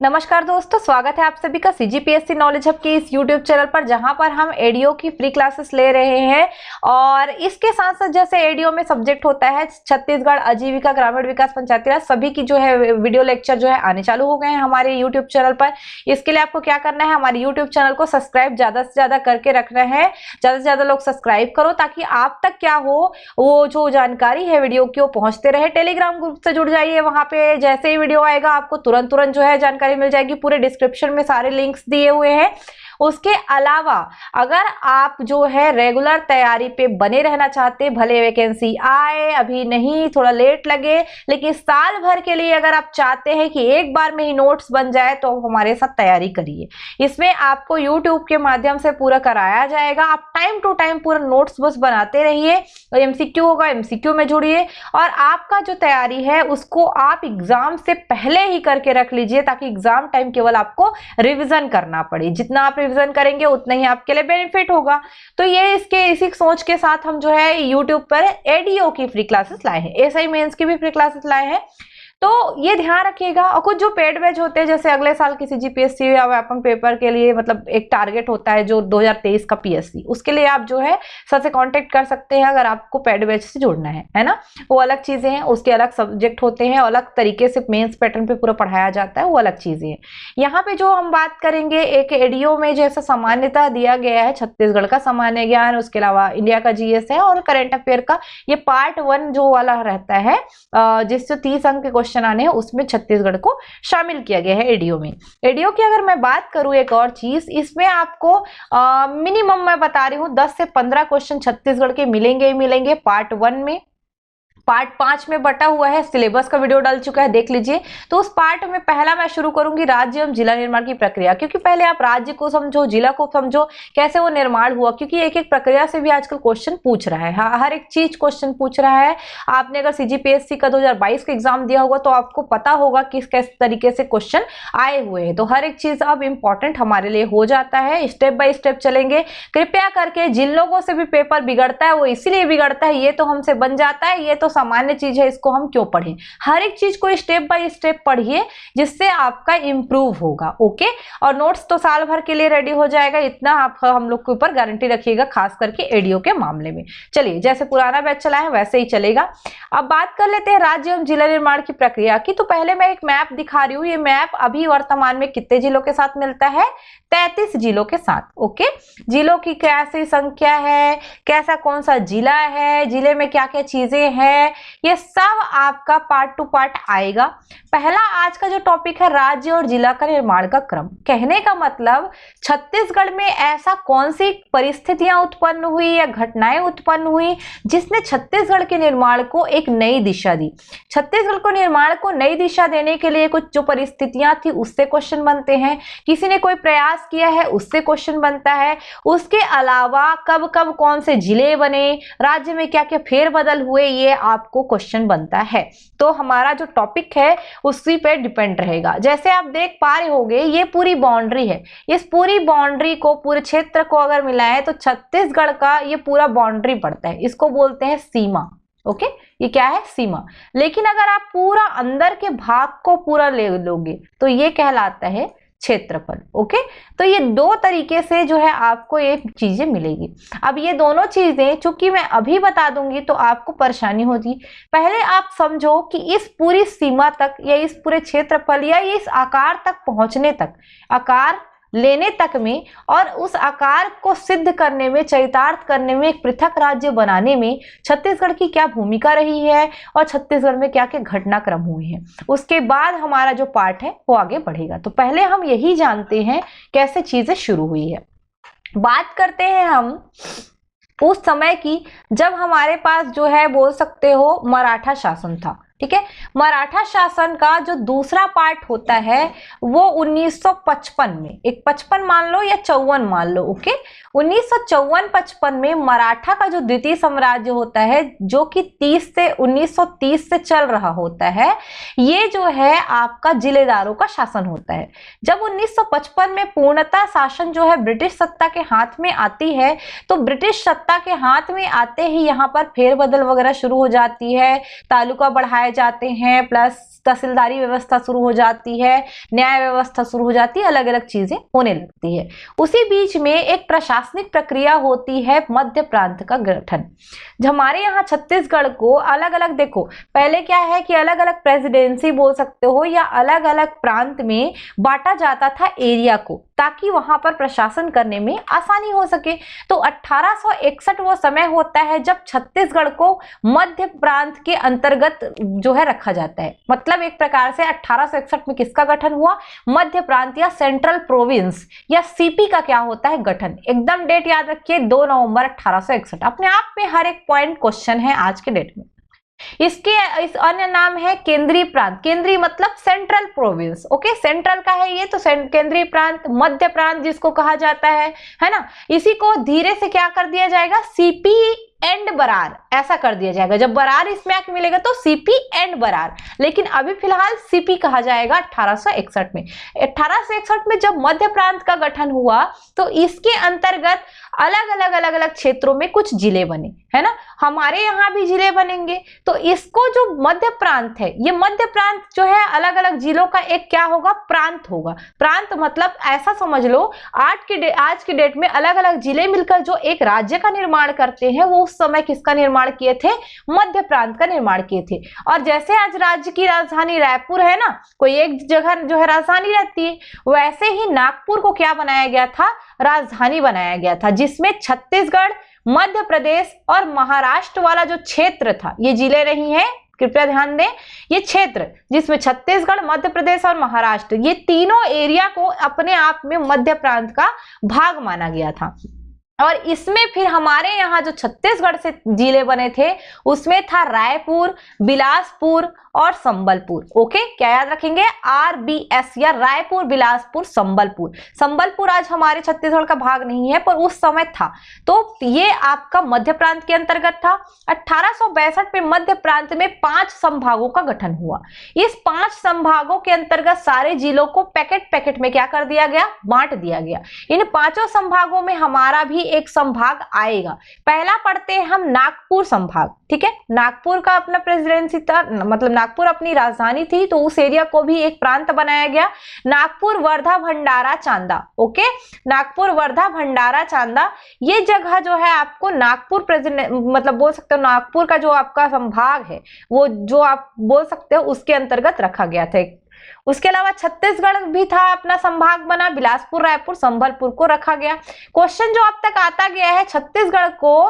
नमस्कार दोस्तों, स्वागत है आप सभी का सीजीपीएससी नॉलेज हब के इस यूट्यूब चैनल पर, जहां पर हम एडीओ की फ्री क्लासेस ले रहे हैं। और इसके साथ साथ जैसे एडीओ में सब्जेक्ट होता है छत्तीसगढ़ आजीविका ग्रामीण विकास पंचायती राज, सभी की जो है वीडियो लेक्चर जो है आने चालू हो गए हैं हमारे यूट्यूब चैनल पर। इसके लिए आपको क्या करना है, हमारे यूट्यूब चैनल को सब्सक्राइब ज्यादा से ज्यादा करके रखना है। ज्यादा से ज्यादा लोग सब्सक्राइब करो ताकि आप तक क्या हो, वो जो जानकारी है वीडियो की वो पहुंचते रहे। टेलीग्राम ग्रुप से जुड़ जाइए, वहां पे जैसे ही वीडियो आएगा आपको तुरंत जो है जानकारी मिल जाएगी। पूरे डिस्क्रिप्शन में सारे लिंक्स दिए हुए हैं। उसके अलावा अगर आप जो है रेगुलर तैयारी पे बने रहना चाहते, भले वैकेंसी आए अभी नहीं, थोड़ा लेट लगे, लेकिन साल भर के लिए अगर आप चाहते हैं कि एक बार में ही नोट्स बन जाए तो हमारे साथ तैयारी करिए। इसमें आपको यूट्यूब के माध्यम से पूरा कराया जाएगा। आप टाइम टू टाइम पूरा नोट्स बस बनाते रहिए। एमसीक्यू होगा, एमसीक्यू में जुड़िए और आपका जो तैयारी है उसको आप एग्जाम से पहले ही करके रख लीजिए, ताकि एग्जाम टाइम केवल आपको रिविजन करना पड़े। जितना आप रिविजन करेंगे उतना ही आपके लिए बेनिफिट होगा। तो ये इसी सोच के साथ हम जो है यूट्यूब पर एडीओ की फ्री क्लासेस लाए हैं, एसआई मेंस की भी फ्री क्लासेस लाए हैं। तो ये ध्यान रखिएगा। और कुछ जो पेड बैच होते हैं, जैसे अगले साल किसी जीपीएससी या व्यापम पेपर के लिए मतलब एक टारगेट होता है जो 2023 का पीएससी, उसके लिए आप जो है सर से कांटेक्ट कर सकते हैं अगर आपको पेड बैच से जुड़ना है ना। वो अलग चीजें हैं, उसके अलग सब्जेक्ट होते हैं, अलग तरीके से मेंस पैटर्न पे पूरा पढ़ाया जाता है, वो अलग चीजें हैं। यहाँ पे जो हम बात करेंगे, एक एडीओ में जैसा सामान्यता दिया गया है, छत्तीसगढ़ का सामान्य ज्ञान, उसके अलावा इंडिया का जीएस है और करंट अफेयर का ये पार्ट 1 जो वाला रहता है, जिससे 30 अंक के आने हैं, उसमें छत्तीसगढ़ को शामिल किया गया है एडीओ में। एडीओ की अगर मैं बात करूं एक और चीज, इसमें आपको मिनिमम मैं बता रही हूं 10 से 15 क्वेश्चन छत्तीसगढ़ के मिलेंगे ही मिलेंगे पार्ट 1 में। पार्ट 5 में बटा हुआ है, सिलेबस का वीडियो डाल चुका है, देख लीजिए। तो उस पार्ट में पहला मैं शुरू करूंगी राज्य एवं जिला निर्माण की प्रक्रिया, क्योंकि पहले आप राज्य को समझो, जिला को समझो, कैसे वो निर्माण हुआ, क्योंकि एक एक प्रक्रिया से भी आजकल क्वेश्चन पूछ रहा है। हर एक चीज क्वेश्चन पूछ रहा है। आपने अगर सीजीपीएससी का 2022 का एग्जाम दिया होगा तो आपको पता होगा किस तरीके से क्वेश्चन आए हुए हैं। तो हर एक चीज अब इंपॉर्टेंट हमारे लिए हो जाता है। स्टेप बाय स्टेप चलेंगे। कृपया करके जिन लोगों से भी पेपर बिगड़ता है वो इसीलिए बिगड़ता है, ये तो हमसे बन जाता है, ये तो सामान्य चीज है, इसको हम क्यों पढ़ें। हर एक चीज को स्टेप बाय स्टेप पढ़िए, जिससे आपका इंप्रूव होगा। ओके, और नोट्स तो साल भर के लिए रेडी हो जाएगा, इतना आप हम लोग के ऊपर गारंटी रखिएगा, खास करके एडीओ के मामले में। चलिए, जैसे पुराना बैच चला है वैसे ही चलेगा। अब बात कर लेते हैं राज्य एवं जिला निर्माण की प्रक्रिया की। तो पहले मैं एक मैप दिखा रही हूँ। ये मैप अभी वर्तमान में कितने जिलों के साथ मिलता है? 33 जिलों के साथ। ओके, जिलों की कैसी संख्या है, कैसा कौन सा जिला है, जिले में क्या क्या चीजें हैं, ये सब आपका पार्ट टू पार्ट आएगा। पहला आज का जो टॉपिक है, राज्य और जिला का निर्माण का क्रम। कहने का मतलब छत्तीसगढ़ में ऐसा कौन सी परिस्थितियां उत्पन्न हुई या घटनाएं उत्पन्न हुई जिसने छत्तीसगढ़ के निर्माण को एक नई दिशा दी। छत्तीसगढ़ को निर्माण को नई दिशा देने के लिए कुछ जो परिस्थितियां थी उससे क्वेश्चन बनते हैं। किसी ने कोई प्रयास किया है उससे क्वेश्चन बनता है। उसके अलावा कब कब कौन से जिले बने, राज्य में क्या क्या फेरबदल हुए, ये आपको क्वेश्चन बनता है। तो हमारा जो टॉपिक है उसी पे डिपेंड रहेगा। जैसे आप देख पा रहे होंगे, ये पूरी बाउंड्री है। इस पूरी बाउंड्री को, पूरे क्षेत्र को अगर मिलाएं तो छत्तीसगढ़ का ये पूरा बाउंड्री पड़ता है। इसको बोलते हैं सीमा। ओके, ये क्या है? सीमा। लेकिन अगर आप पूरा अंदर के भाग को पूरा ले लोगे तो ये कहलाता है क्षेत्रफल। ओके, तो ये दो तरीके से जो है आपको ये चीजें मिलेगी। अब ये दोनों चीजें चूंकि मैं अभी बता दूंगी तो आपको परेशानी होगी। पहले आप समझो कि इस पूरी सीमा तक या इस पूरे क्षेत्रफल या इस आकार तक पहुंचने तक, आकार लेने तक में और उस आकार को सिद्ध करने में, चरितार्थ करने में, एक पृथक राज्य बनाने में छत्तीसगढ़ की क्या भूमिका रही है और छत्तीसगढ़ में क्या क्या घटनाक्रम हुए हैं। उसके बाद हमारा जो पार्ट है वो आगे बढ़ेगा। तो पहले हम यही जानते हैं कैसे चीजें शुरू हुई है। बात करते हैं हम उस समय की जब हमारे पास जो है बोल सकते हो मराठा शासन था। ठीक है, मराठा शासन का जो दूसरा पार्ट होता है वो 1955 में, एक 55 मान लो या 54 मान लो। ओके, 1954-55 में मराठा का जो द्वितीय साम्राज्य होता है, जो कि 1930 से चल रहा होता है, ये जो है आपका जिलेदारों का शासन होता है। जब 1955 में पूर्णतः शासन जो है ब्रिटिश सत्ता के हाथ में आती है, तो ब्रिटिश सत्ता के हाथ में आते ही यहाँ पर फेरबदल वगैरह शुरू हो जाती है। तालुका बढ़ाए बनाए जाते हैं, प्लस तहसीलदारी व्यवस्था शुरू हो जाती है, न्याय व्यवस्था शुरू हो जाती है, अलग अलग चीजें होने लगती है। उसी बीच में एक प्रशासनिक प्रक्रिया होती है मध्य प्रांत का गठन। हमारे यहाँ छत्तीसगढ़ को अलग अलग, देखो पहले क्या है कि अलग अलग प्रेसिडेंसी बोल सकते हो या अलग अलग प्रांत में बांटा जाता था एरिया को, ताकि वहां पर प्रशासन करने में आसानी हो सके। तो 1861 वो समय होता है जब छत्तीसगढ़ को मध्य प्रांत के अंतर्गत जो है रखा जाता है। मतलब एक प्रकार से 1861 में किसका गठन हुआ? मध्य प्रांत या सेंट्रल प्रोविंस या सीपी का क्या होता है? गठन। एकदम डेट याद रखिए, 2 नवंबर 1861। अपने आप में हर एक पॉइंट क्वेश्चन है आज के डेट में। इसके इस अन्य नाम है केंद्रीय प्रांत। केंद्रीय मतलब सेंट्रल प्रोविंस, ओके, सेंट्रल का है ये, तो केंद्रीय प्रांत, मध्य प्रांत जिसको कहा जाता है ना। इसी को धीरे से क्या कर दिया जाएगा? सीपी एंड बरार, ऐसा कर दिया जाएगा। जब बरार इसमें आके मिलेगा तो सीपी एंड बरार, लेकिन अभी फिलहाल सीपी कहा जाएगा 1861 में। 1861 में जब मध्य प्रांत का गठन हुआ तो इसके अंतर्गत अलग अलग क्षेत्रों में कुछ जिले बने, है ना। हमारे यहाँ भी जिले बनेंगे। तो इसको जो मध्य प्रांत है, ये मध्य प्रांत जो है अलग अलग जिलों का एक क्या होगा? प्रांत होगा। प्रांत मतलब ऐसा समझ लो, आज की डेट में अलग अलग जिले मिलकर जो एक राज्य का निर्माण करते हैं, वो उस समय किसका निर्माण किए थे? मध्य प्रांत का निर्माण किए थे। और जैसे आज राज्य की राजधानी रायपुर है ना, कोई एक जगह जो है राजधानी रहती है, वैसे ही नागपुर को क्या बनाया गया था? राजधानी बनाया गया था, जिसमें छत्तीसगढ़, मध्य प्रदेश और महाराष्ट्र वाला जो क्षेत्र था, ये जिले नहीं है, कृपया ध्यान दें, ये क्षेत्र जिसमें छत्तीसगढ़, मध्य प्रदेश और महाराष्ट्र, ये तीनों एरिया को अपने आप में मध्य प्रांत का भाग माना गया था। और इसमें फिर हमारे यहाँ जो छत्तीसगढ़ से जिले बने थे, उसमें था रायपुर, बिलासपुर और संबलपुर। ओके, क्या याद रखेंगे? RBS या रायपुर, बिलासपुर, संबलपुर। संबलपुर आज हमारे छत्तीसगढ़ का भाग नहीं है, पर उस समय था। तो ये आपका मध्य प्रांत के अंतर्गत था। 1862 में मध्य प्रांत में 5 संभागों का गठन हुआ। इस 5 संभागों के अंतर्गत सारे जिलों को पैकेट में क्या कर दिया गया? बांट दिया गया। इन 5 संभागों में हमारा भी एक संभाग आएगा। पहला पढ़ते हैं हम नागपुर संभाग, ठीक है। नागपुर का अपना प्रेसिडेंसी था, मतलब नागपुर अपनी राजधानी थी, तो उस एरिया को भी एक प्रांत बनाया गया। नागपुर, वर्धा, भंडारा, चांदा। ओके, नागपुर, वर्धा, भंडारा, चांदा, ये जगह जो है आपको नागपुर मतलब बोल सकते हो नागपुर का जो आपका संभाग है, वो जो आप बोल सकते हो उसके अंतर्गत रखा गया था। उसके अलावा छत्तीसगढ़ भी था, अपना संभाग बना, बिलासपुर, रायपुर, संबलपुर को रखा गया। क्वेश्चन जो अब तक आता गया है, छत्तीसगढ़ को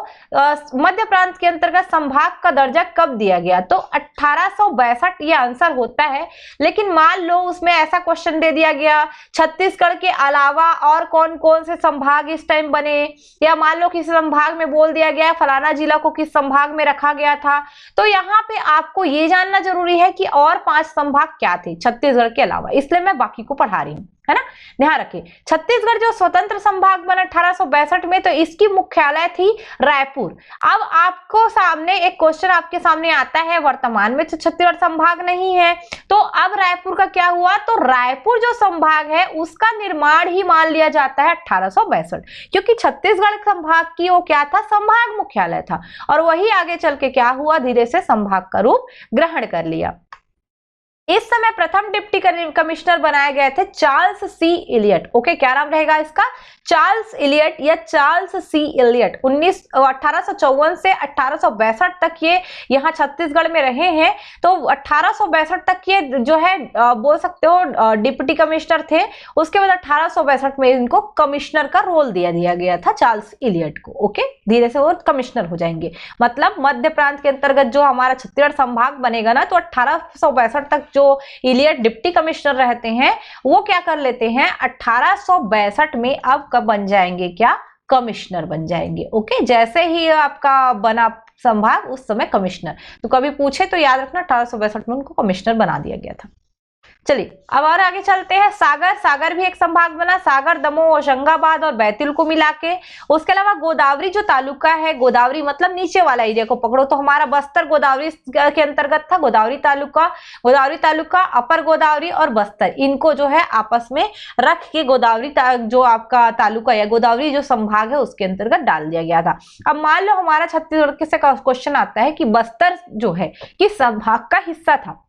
मध्य प्रांत के अंतर्गत संभाग का दर्जा कब दिया गया? तो 1862 ये आंसर होता है। लेकिन मान लो उसमें ऐसा क्वेश्चन दे दिया गया, छत्तीसगढ़ के अलावा और कौन कौन से संभाग इस टाइम बने, या मान लो किसी संभाग में बोल दिया गया फलाना जिला को किस संभाग में रखा गया था, तो यहाँ पे आपको ये जानना जरूरी है कि और 5 संभाग क्या थे छत्तीसगढ़ के अलावा, इसलिए मैं बाकी को पढ़ा रही हूँ, है ना। ध्यान रखिए, छत्तीसगढ़ जो स्वतंत्र संभाग बना 1862 में, तो इसकी मुख्यालय थी रायपुर। अब आपको सामने एक क्वेश्चन आपके सामने आता है, वर्तमान में तो छत्तीसगढ़ संभाग नहीं है, तो अब रायपुर का क्या हुआ? तो रायपुर जो संभाग है उसका निर्माण ही मान लिया जाता है 1862, क्योंकि छत्तीसगढ़ संभाग की वो क्या था? संभाग मुख्यालय था, और वही आगे चल के क्या हुआ? धीरे से संभाग का रूप ग्रहण कर लिया। इस समय प्रथम डिप्टी कमिश्नर बनाए गए थे चार्ल्स सी इलियट। ओके, क्या नाम रहेगा इसका? चार्ल्स इलियट या चार्ल्स सी इलियट। 1854 से 1862 तक ये यहाँ छत्तीसगढ़ में रहे हैं। तो 1862 तक ये जो है बोल सकते हो डिप्टी कमिश्नर थे। उसके बाद 1862 में इनको कमिश्नर का रोल दिया गया था चार्ल्स इलियट को। ओके, धीरे से वो कमिश्नर हो जाएंगे। मतलब मध्य प्रांत के अंतर्गत जो हमारा छत्तीसगढ़ संभाग बनेगा ना, तो 1862 तक जो इलियट डिप्टी कमिश्नर रहते हैं वो क्या कर लेते हैं? 1862 में अब कब बन जाएंगे? क्या? कमिश्नर बन जाएंगे। ओके, जैसे ही आपका बना संभाग उस समय कमिश्नर, तो कभी पूछे तो याद रखना 1862 में उनको कमिश्नर बना दिया गया था। चलिए अब और आगे चलते हैं। सागर, सागर भी एक संभाग बना, सागर, दमोह, होशंगाबाद और बैतूल को मिला के। उसके अलावा गोदावरी जो तालुका है, गोदावरी मतलब नीचे वाला एरिया को पकड़ो, तो हमारा बस्तर गोदावरी के अंतर्गत था। गोदावरी तालुका, अपर गोदावरी और बस्तर, इनको जो है आपस में रख के गोदावरी जो आपका तालुका या गोदावरी जो संभाग है उसके अंतर्गत डाल दिया गया था। अब मान लो हमारा छत्तीसगढ़ से क्वेश्चन आता है कि बस्तर जो है किस संभाग का हिस्सा था,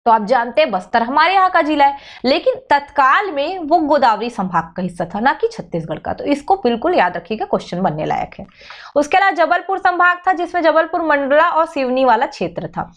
तो आप जानते हैं बस्तर हमारे यहाँ का जिला है, लेकिन तत्काल में वो गोदावरी संभाग का हिस्सा था, ना कि छत्तीसगढ़ का। तो इसको बिल्कुल याद रखिएगा, क्वेश्चन बनने लायक है। उसके अलावा जबलपुर संभाग था, जिसमें जबलपुर, मंडला और सिवनी वाला क्षेत्र था।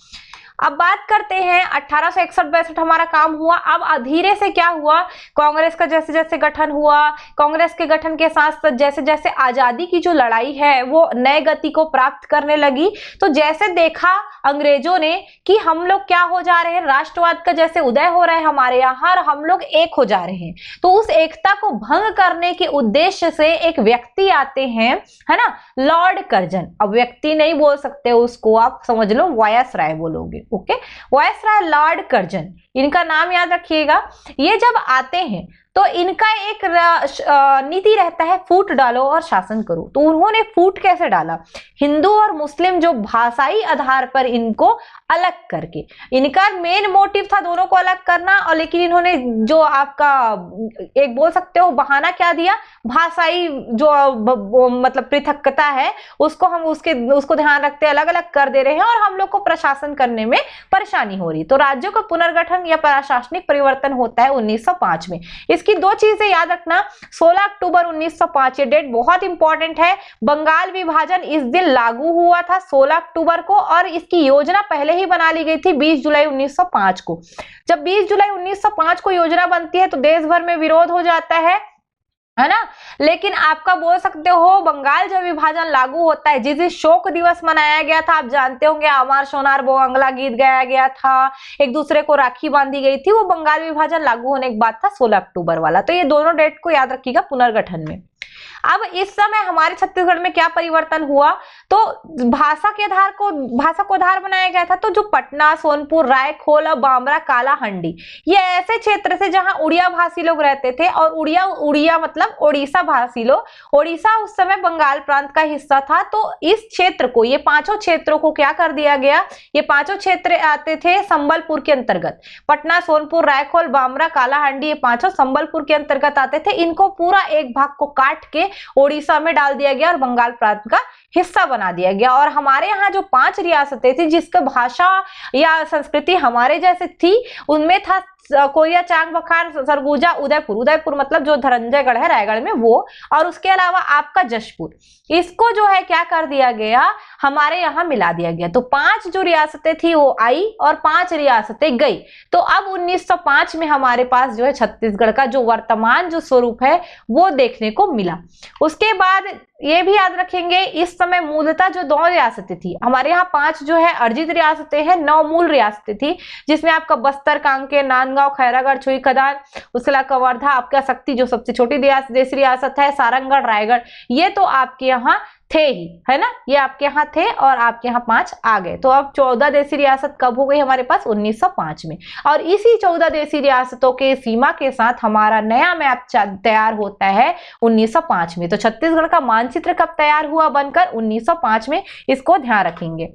अब बात करते हैं 1861-62 हमारा काम हुआ। अब धीरे से क्या हुआ, कांग्रेस का जैसे जैसे गठन हुआ, कांग्रेस के गठन के साथ साथ जैसे जैसे आजादी की जो लड़ाई है वो नए गति को प्राप्त करने लगी, तो जैसे देखा अंग्रेजों ने कि हम लोग क्या हो जा रहे हैं, राष्ट्रवाद का जैसे उदय हो रहा है हमारे यहाँ और हम लोग एक हो जा रहे हैं, तो उस एकता को भंग करने के उद्देश्य से एक व्यक्ति आते हैं, है ना, लॉर्ड कर्जन। अब व्यक्ति नहीं बोल सकते उसको, आप समझ लो वायसराय बोलोगे, ओके, वायसराय लॉर्ड कर्जन, इनका नाम याद रखिएगा। ये जब आते हैं तो इनका एक नीति रहता है फूट डालो और शासन करो। तो उन्होंने फूट कैसे डाला, हिंदू और मुस्लिम जो भाषाई आधार पर इनको अलग करके, इनका मेन मोटिव था दोनों को अलग करना, और लेकिन इन्होंने जो आपका एक बोल सकते हो बहाना क्या दिया, भाषाई जो मतलब पृथकता है उसको हम उसको ध्यान रखते अलग अलग कर दे रहे हैं और हम लोग को प्रशासन करने में परेशानी हो रही। तो राज्यों का पुनर्गठन या प्रशासनिक परिवर्तन होता है 1905 में। इसकी दो चीजें याद रखना, 16 अक्टूबर 1905, ये डेट बहुत इंपॉर्टेंट है। बंगाल विभाजन इस दिन लागू हुआ था 16 अक्टूबर को, और इसकी योजना पहले ही बना ली गई थी 20 जुलाई 1905 को। जब 20 जुलाई 1905 को योजना बनती है तो देश भर में विरोध हो जाता है ना, लेकिन आपका बोल सकते हो बंगाल जब विभाजन लागू होता है, जिस दिन शोक दिवस मनाया गया था, आप जानते होंगे आमार सोनार बोअंगला गीत गाया गया था, एक दूसरे को राखी बांधी गई थी, वो बंगाल विभाजन लागू होने के बाद था 16 अक्टूबर वाला। तो ये दोनों डेट को याद रखिएगा पुनर्गठन में। अब इस समय हमारे छत्तीसगढ़ में क्या परिवर्तन हुआ, तो भाषा को आधार बनाया गया था। तो जो पटना, सोनपुर, रायखोल और बामरा, कालाहंडी, ये ऐसे क्षेत्र थे जहां उड़िया भाषी लोग रहते थे, और उड़िया मतलब ओडिशा भाषी लोग, ओडिशा उस समय बंगाल प्रांत का हिस्सा था। तो इस क्षेत्र को, ये पांचों क्षेत्रों को क्या कर दिया गया, ये पांचों क्षेत्र आते थे संबलपुर के अंतर्गत। पटना, सोनपुर, रायखोल, बामरा, कालाहंडी, ये पांचों संबलपुर के अंतर्गत आते थे। इनको पूरा एक भाग को काट के ओडिशा में डाल दिया गया और बंगाल प्रांत का हिस्सा बना दिया गया। और हमारे यहाँ जो 5 रियासतें थी जिसका भाषा या संस्कृति हमारे जैसे थी, उनमें था कोरिया, चांग, बखान, सरगुजा, उदयपुर मतलब जो धनंजयगढ़ है रायगढ़ में वो, और उसके अलावा आपका जशपुर, इसको जो है क्या कर दिया गया, हमारे यहाँ मिला दिया गया। तो 5 जो रियासतें थी वो आई और 5 रियासतें गई। तो अब 1905 में हमारे पास जो है छत्तीसगढ़ का जो वर्तमान जो स्वरूप है वो देखने को मिला। उसके बाद ये भी याद रखेंगे, इस समय मूलतः जो 2 रियासतें थी हमारे यहाँ, 5 जो है अर्जित रियासतें हैं, 9 मूल रियासतें थी, जिसमें आपका बस्तर, कांकेर, नांदगांव, खैरागढ़, छुई खदान, उसके अलावा कवर्धा, आपका शक्ति जो सबसे छोटी देशी रियासत है, सारंगगढ़, रायगढ़, ये तो आपके यहाँ थे ही, है ना, ये आपके यहाँ थे और आपके यहाँ 5 आ गए। तो अब 14 देशी रियासत कब हो गई हमारे पास, 1905 में। और इसी 14 देशी रियासतों के सीमा के साथ हमारा नया मैप तैयार होता है 1905 में। तो छत्तीसगढ़ का मानचित्र कब तैयार हुआ बनकर, 1905 में, इसको ध्यान रखेंगे।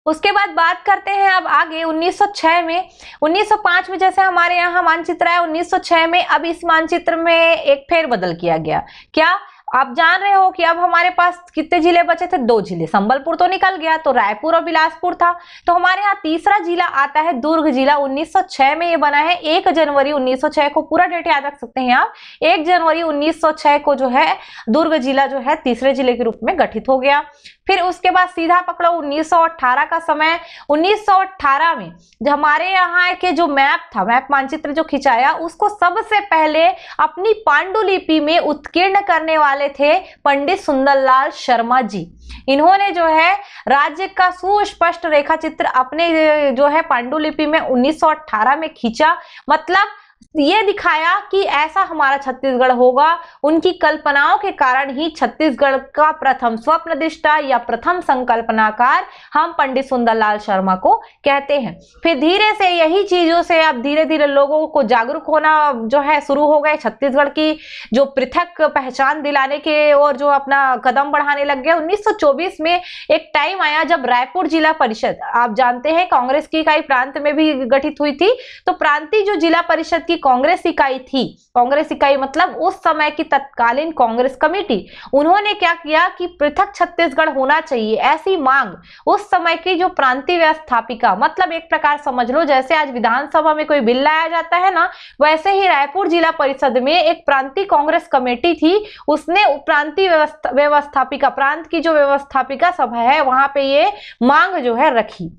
उसके बाद बात करते हैं अब आगे 1906 में। 1905 में जैसे हमारे यहाँ मानचित्र है, 1906 में अब इस मानचित्र में एक फेरबदल किया गया। क्या आप जान रहे हो कि अब हमारे पास कितने जिले बचे थे, 2 जिले, संबलपुर तो निकल गया, तो रायपुर और बिलासपुर था। तो हमारे यहाँ तीसरा जिला आता है दुर्ग जिला। 1906 में ये बना है, 1 जनवरी 1906 को, पूरा डेट याद रख सकते हैं आप, 1 जनवरी 1906 को जो है दुर्ग जिला जो है तीसरे जिले के रूप में गठित हो गया। फिर उसके बाद सीधा पकड़ो 1918 का समय। 1918 में जो हमारे यहाँ के जो मैप था, मैप मानचित्र जो खिंचाया, उसको सबसे पहले अपनी पांडुलिपि में उत्कीर्ण करने वाले थे पंडित सुंदरलाल शर्मा जी। इन्होंने जो है राज्य का सुस्पष्ट रेखा चित्र अपने जो है पांडुलिपि में 1918 में खींचा। मतलब ये दिखाया कि ऐसा हमारा छत्तीसगढ़ होगा। उनकी कल्पनाओं के कारण ही छत्तीसगढ़ का प्रथम स्वप्नदृष्टा या प्रथम संकल्पनाकार हम पंडित सुंदरलाल शर्मा को कहते हैं। फिर धीरे से यही चीजों से अब धीरे धीरे लोगों को जागरूक होना जो है शुरू हो गए, छत्तीसगढ़ की जो पृथक पहचान दिलाने के और जो अपना कदम बढ़ाने लग गए। 1924 में एक टाइम आया जब रायपुर जिला परिषद, आप जानते हैं कांग्रेस की इकाई प्रांत में भी गठित हुई थी, तो प्रांतीय जो जिला परिषद की कांग्रेस इकाई थी, कांग्रेस इकाई मतलब उस समय की तत्कालीन कांग्रेस कमेटी, उन्होंने क्या किया कि पृथक छत्तीसगढ़ होना चाहिए ऐसी मांग उस समय की जो प्रांतीय व्यवस्थापिका, मतलब एक प्रकार समझ लो जैसे आज विधानसभा में कोई बिल लाया जाता है ना, वैसे ही रायपुर जिला परिषद में एक प्रांतीय कांग्रेस कमेटी थी, उसने प्रांतीय व्यवस्थापिका, प्रांत की जो व्यवस्थापिका सभा है वहां पे ये मांग जो है रखी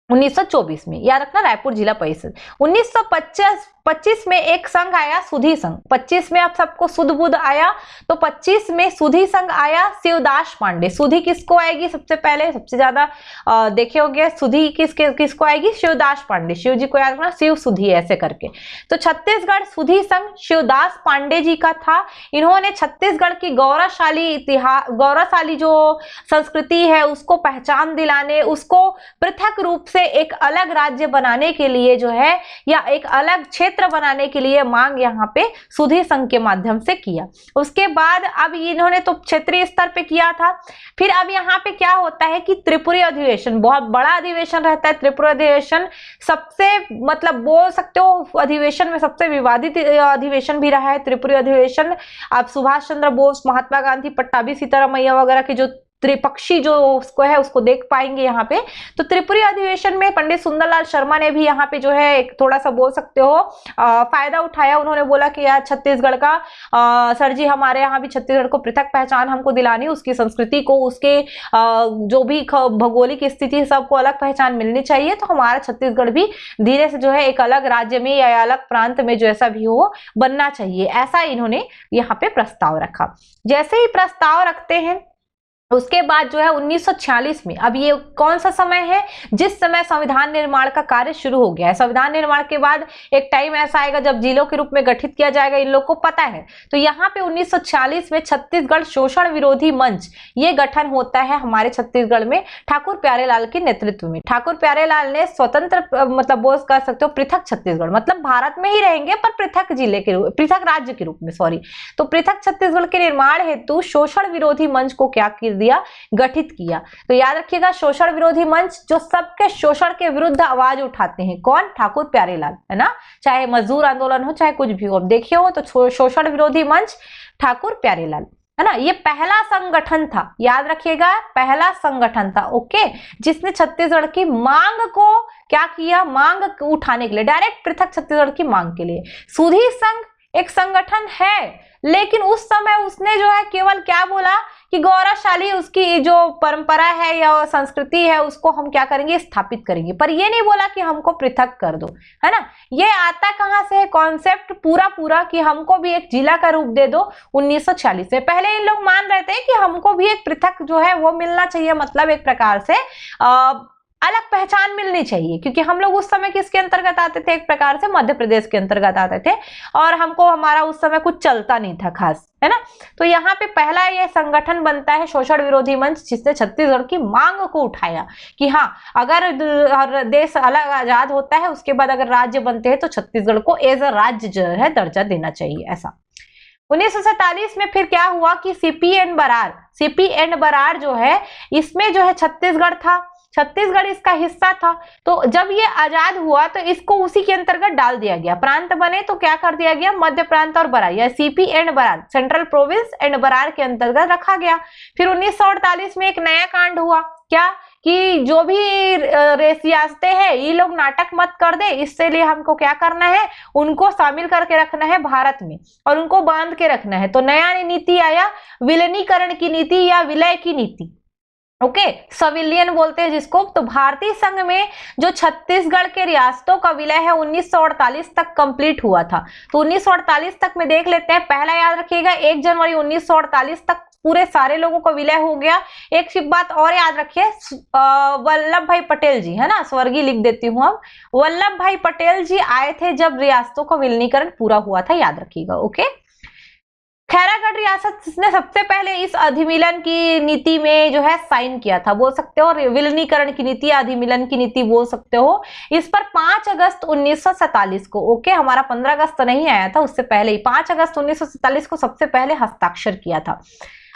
1924 में। याद रखना रायपुर जिला परिषद। 1925 में एक संघ आया सुधी संघ, 25 में आप सबको सुध बुध आया, तो 25 में सुधी संघ आया शिवदास पांडे। सुधी किसको आएगी सबसे पहले, सबसे ज्यादा देखे होंगे सुधी किसको आएगी, शिवदास पांडे, शिव जी को याद रखना, शिव सुधी ऐसे करके। तो छत्तीसगढ़ सुधी संघ शिवदास पांडे जी का था। इन्होंने छत्तीसगढ़ की गौरवशाली इतिहास, गौरवशाली जो संस्कृति है उसको पहचान दिलाने, उसको पृथक रूप से एक अलग राज्य बनाने के लिए जो है, या एक अलग क्षेत्र बनाने के लिए मांग यहाँ पे सुधी संघ के माध्यम से किया। उसके बाद अब इन्होंने तो क्षेत्रीय स्तर पे किया था। फिर अब यहाँ पे क्या होता है कि त्रिपुरी अधिवेशन, बहुत बड़ा अधिवेशन रहता है त्रिपुरी अधिवेशन, सबसे मतलब बोल सकते हो अधिवेशन में सबसे विवादित अधिवेशन भी रहा है त्रिपुरी अधिवेशन। आप सुभाष चंद्र बोस, महात्मा गांधी, पट्टाभी सीतारामैया वगैरह की जो त्रिपक्षी जो उसको है उसको देख पाएंगे यहाँ पे। तो त्रिपुरी अधिवेशन में पंडित सुंदरलाल शर्मा ने भी यहाँ पे जो है एक थोड़ा सा बोल सकते हो फायदा उठाया। उन्होंने बोला कि यार छत्तीसगढ़ का सर जी हमारे यहाँ भी छत्तीसगढ़ को पृथक पहचान हमको दिलानी, उसकी संस्कृति को, उसके जो भी भौगोलिक स्थिति सबको अलग पहचान मिलनी चाहिए, तो हमारा छत्तीसगढ़ भी धीरे से जो है एक अलग राज्य में या अलग प्रांत में जो ऐसा भी हो बनना चाहिए, ऐसा इन्होंने यहाँ पे प्रस्ताव रखा। जैसे ही प्रस्ताव रखते हैं उसके बाद जो है 1946 में, अब ये कौन सा समय है, जिस समय संविधान निर्माण का कार्य शुरू हो गया है। संविधान निर्माण के बाद एक टाइम ऐसा आएगा जब जिलों के रूप में गठित किया जाएगा, इन लोग को पता है। तो यहाँ पे 1946 में छत्तीसगढ़ शोषण विरोधी मंच ये गठन होता है हमारे छत्तीसगढ़ में ठाकुर प्यारेलाल के नेतृत्व में। ठाकुर प्यारेलाल ने स्वतंत्र मतलब बोल कर सकते हो पृथक छत्तीसगढ़, मतलब भारत में ही रहेंगे पर पृथक जिले के रूप, पृथक राज्य के रूप में, सॉरी, तो पृथक छत्तीसगढ़ के निर्माण हेतु शोषण विरोधी मंच को क्या दिया, गठित किया। तो याद रखिएगा शोषण विरोधी मंच जो सबके शोषण के विरुद्ध आवाज उठाते हैं, कौन, ठाकुर प्यारेलाल, है ना, चाहे मजदूर आंदोलन हो चाहे कुछ भी हो, अब देखिए हो तो शोषण विरोधी मंच ठाकुर प्यारेलाल, है ना, ये पहला संगठन था, याद रखिएगा पहला संगठन था, ओके, जिसने छत्तीसगढ़ की मांग को क्या किया, मांग उठाने के लिए, डायरेक्ट पृथक छत्तीसगढ़ की मांग के लिए। सुधी संघ एक संगठन है, लेकिन उस समय उसने जो है केवल क्या बोला कि गौरवशाली उसकी जो परंपरा है या संस्कृति है उसको हम क्या करेंगे, स्थापित करेंगे, पर ये नहीं बोला कि हमको पृथक कर दो, है ना। ये आता कहां से है कॉन्सेप्ट पूरा कि हमको भी एक जिला का रूप दे दो 1946 में। पहले इन लोग मान रहे थे कि हमको भी एक पृथक जो है वो मिलना चाहिए, मतलब एक प्रकार से अलग पहचान मिलनी चाहिए, क्योंकि हम लोग उस समय किसके अंतर्गत आते थे, एक प्रकार से मध्य प्रदेश के अंतर्गत आते थे, और हमको हमारा उस समय कुछ चलता नहीं था खास, है ना। तो यहाँ पे पहला ये संगठन बनता है शोषण विरोधी मंच, जिसने छत्तीसगढ़ की मांग को उठाया कि हाँ अगर देश अलग आजाद होता है उसके बाद अगर राज्य बनते हैं तो छत्तीसगढ़ को एज अ राज्य जो है दर्जा देना चाहिए, ऐसा। 1947 में फिर क्या हुआ कि सीपी एंड बरार जो है इसमें जो है छत्तीसगढ़ था, छत्तीसगढ़ इसका हिस्सा था। तो जब ये आजाद हुआ तो इसको उसी के अंतर्गत डाल दिया गया, प्रांत बने तो क्या कर दिया गया, मध्य प्रांत और बरार या CP and Berar, central province and Berar के अंतर्गत रखा गया। फिर 1948 में एक नया कांड हुआ, क्या कि जो भी रियासतें हैं ये लोग नाटक मत कर दे, इससे लिए हमको क्या करना है, उनको शामिल करके रखना है भारत में और उनको बांध के रखना है। तो नया नीति आया विलीनीकरण की नीति या विलय की नीति, ओके, सविलियन बोलते हैं जिसको। तो भारतीय संघ में जो छत्तीसगढ़ के रियासतों का विलय है 1948 तक कंप्लीट हुआ था। तो 1948 तक में देख लेते हैं, पहला याद रखिएगा 1 जनवरी 1948 तक पूरे सारे लोगों का विलय हो गया। एक बात और याद रखिए, वल्लभ भाई पटेल जी, है ना, स्वर्गीय लिख देती हूँ अब, वल्लभ भाई पटेल जी आए थे जब रियासतों का विलीनीकरण पूरा हुआ था, याद रखिएगा। ओके, खैरागढ़ रियासत ने सबसे पहले इस अधिमिलन की नीति में जो है साइन किया था, बोल सकते हो, विलीनीकरण की नीति, अधिमिलन की नीति बोल सकते हो। इस पर 5 अगस्त 1947 को, ओके, हमारा 15 अगस्त तो नहीं आया था, उससे पहले ही 5 अगस्त 1947 को सबसे पहले हस्ताक्षर किया था।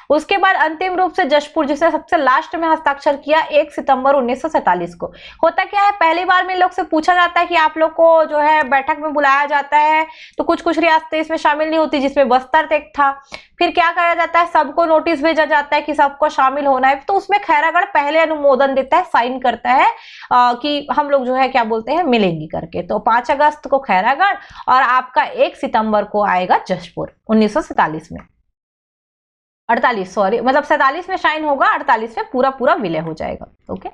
उसके बाद अंतिम रूप से जशपुर, जिसने सबसे लास्ट में हस्ताक्षर किया 1 सितंबर 1947 को। होता क्या है, पहली बार में लोग से पूछा जाता है कि आप लोग को जो है बैठक में बुलाया जाता है, तो कुछ कुछ रियासतें इसमें शामिल नहीं होती, जिसमें बस्तर एक था। फिर क्या करा जाता है, सबको नोटिस भेजा जाता है कि सबको शामिल होना है, तो उसमें खैरागढ़ पहले अनुमोदन देता है, साइन करता है कि हम लोग जो है क्या बोलते हैं, मिलेंगे करके। तो 5 अगस्त को खैरागढ़ और आपका 1 सितंबर को आएगा जशपुर 1947 में, 48 सॉरी, मतलब 47 में शाइन होगा, 48 में पूरा पूरा विलय हो जाएगा। ओके,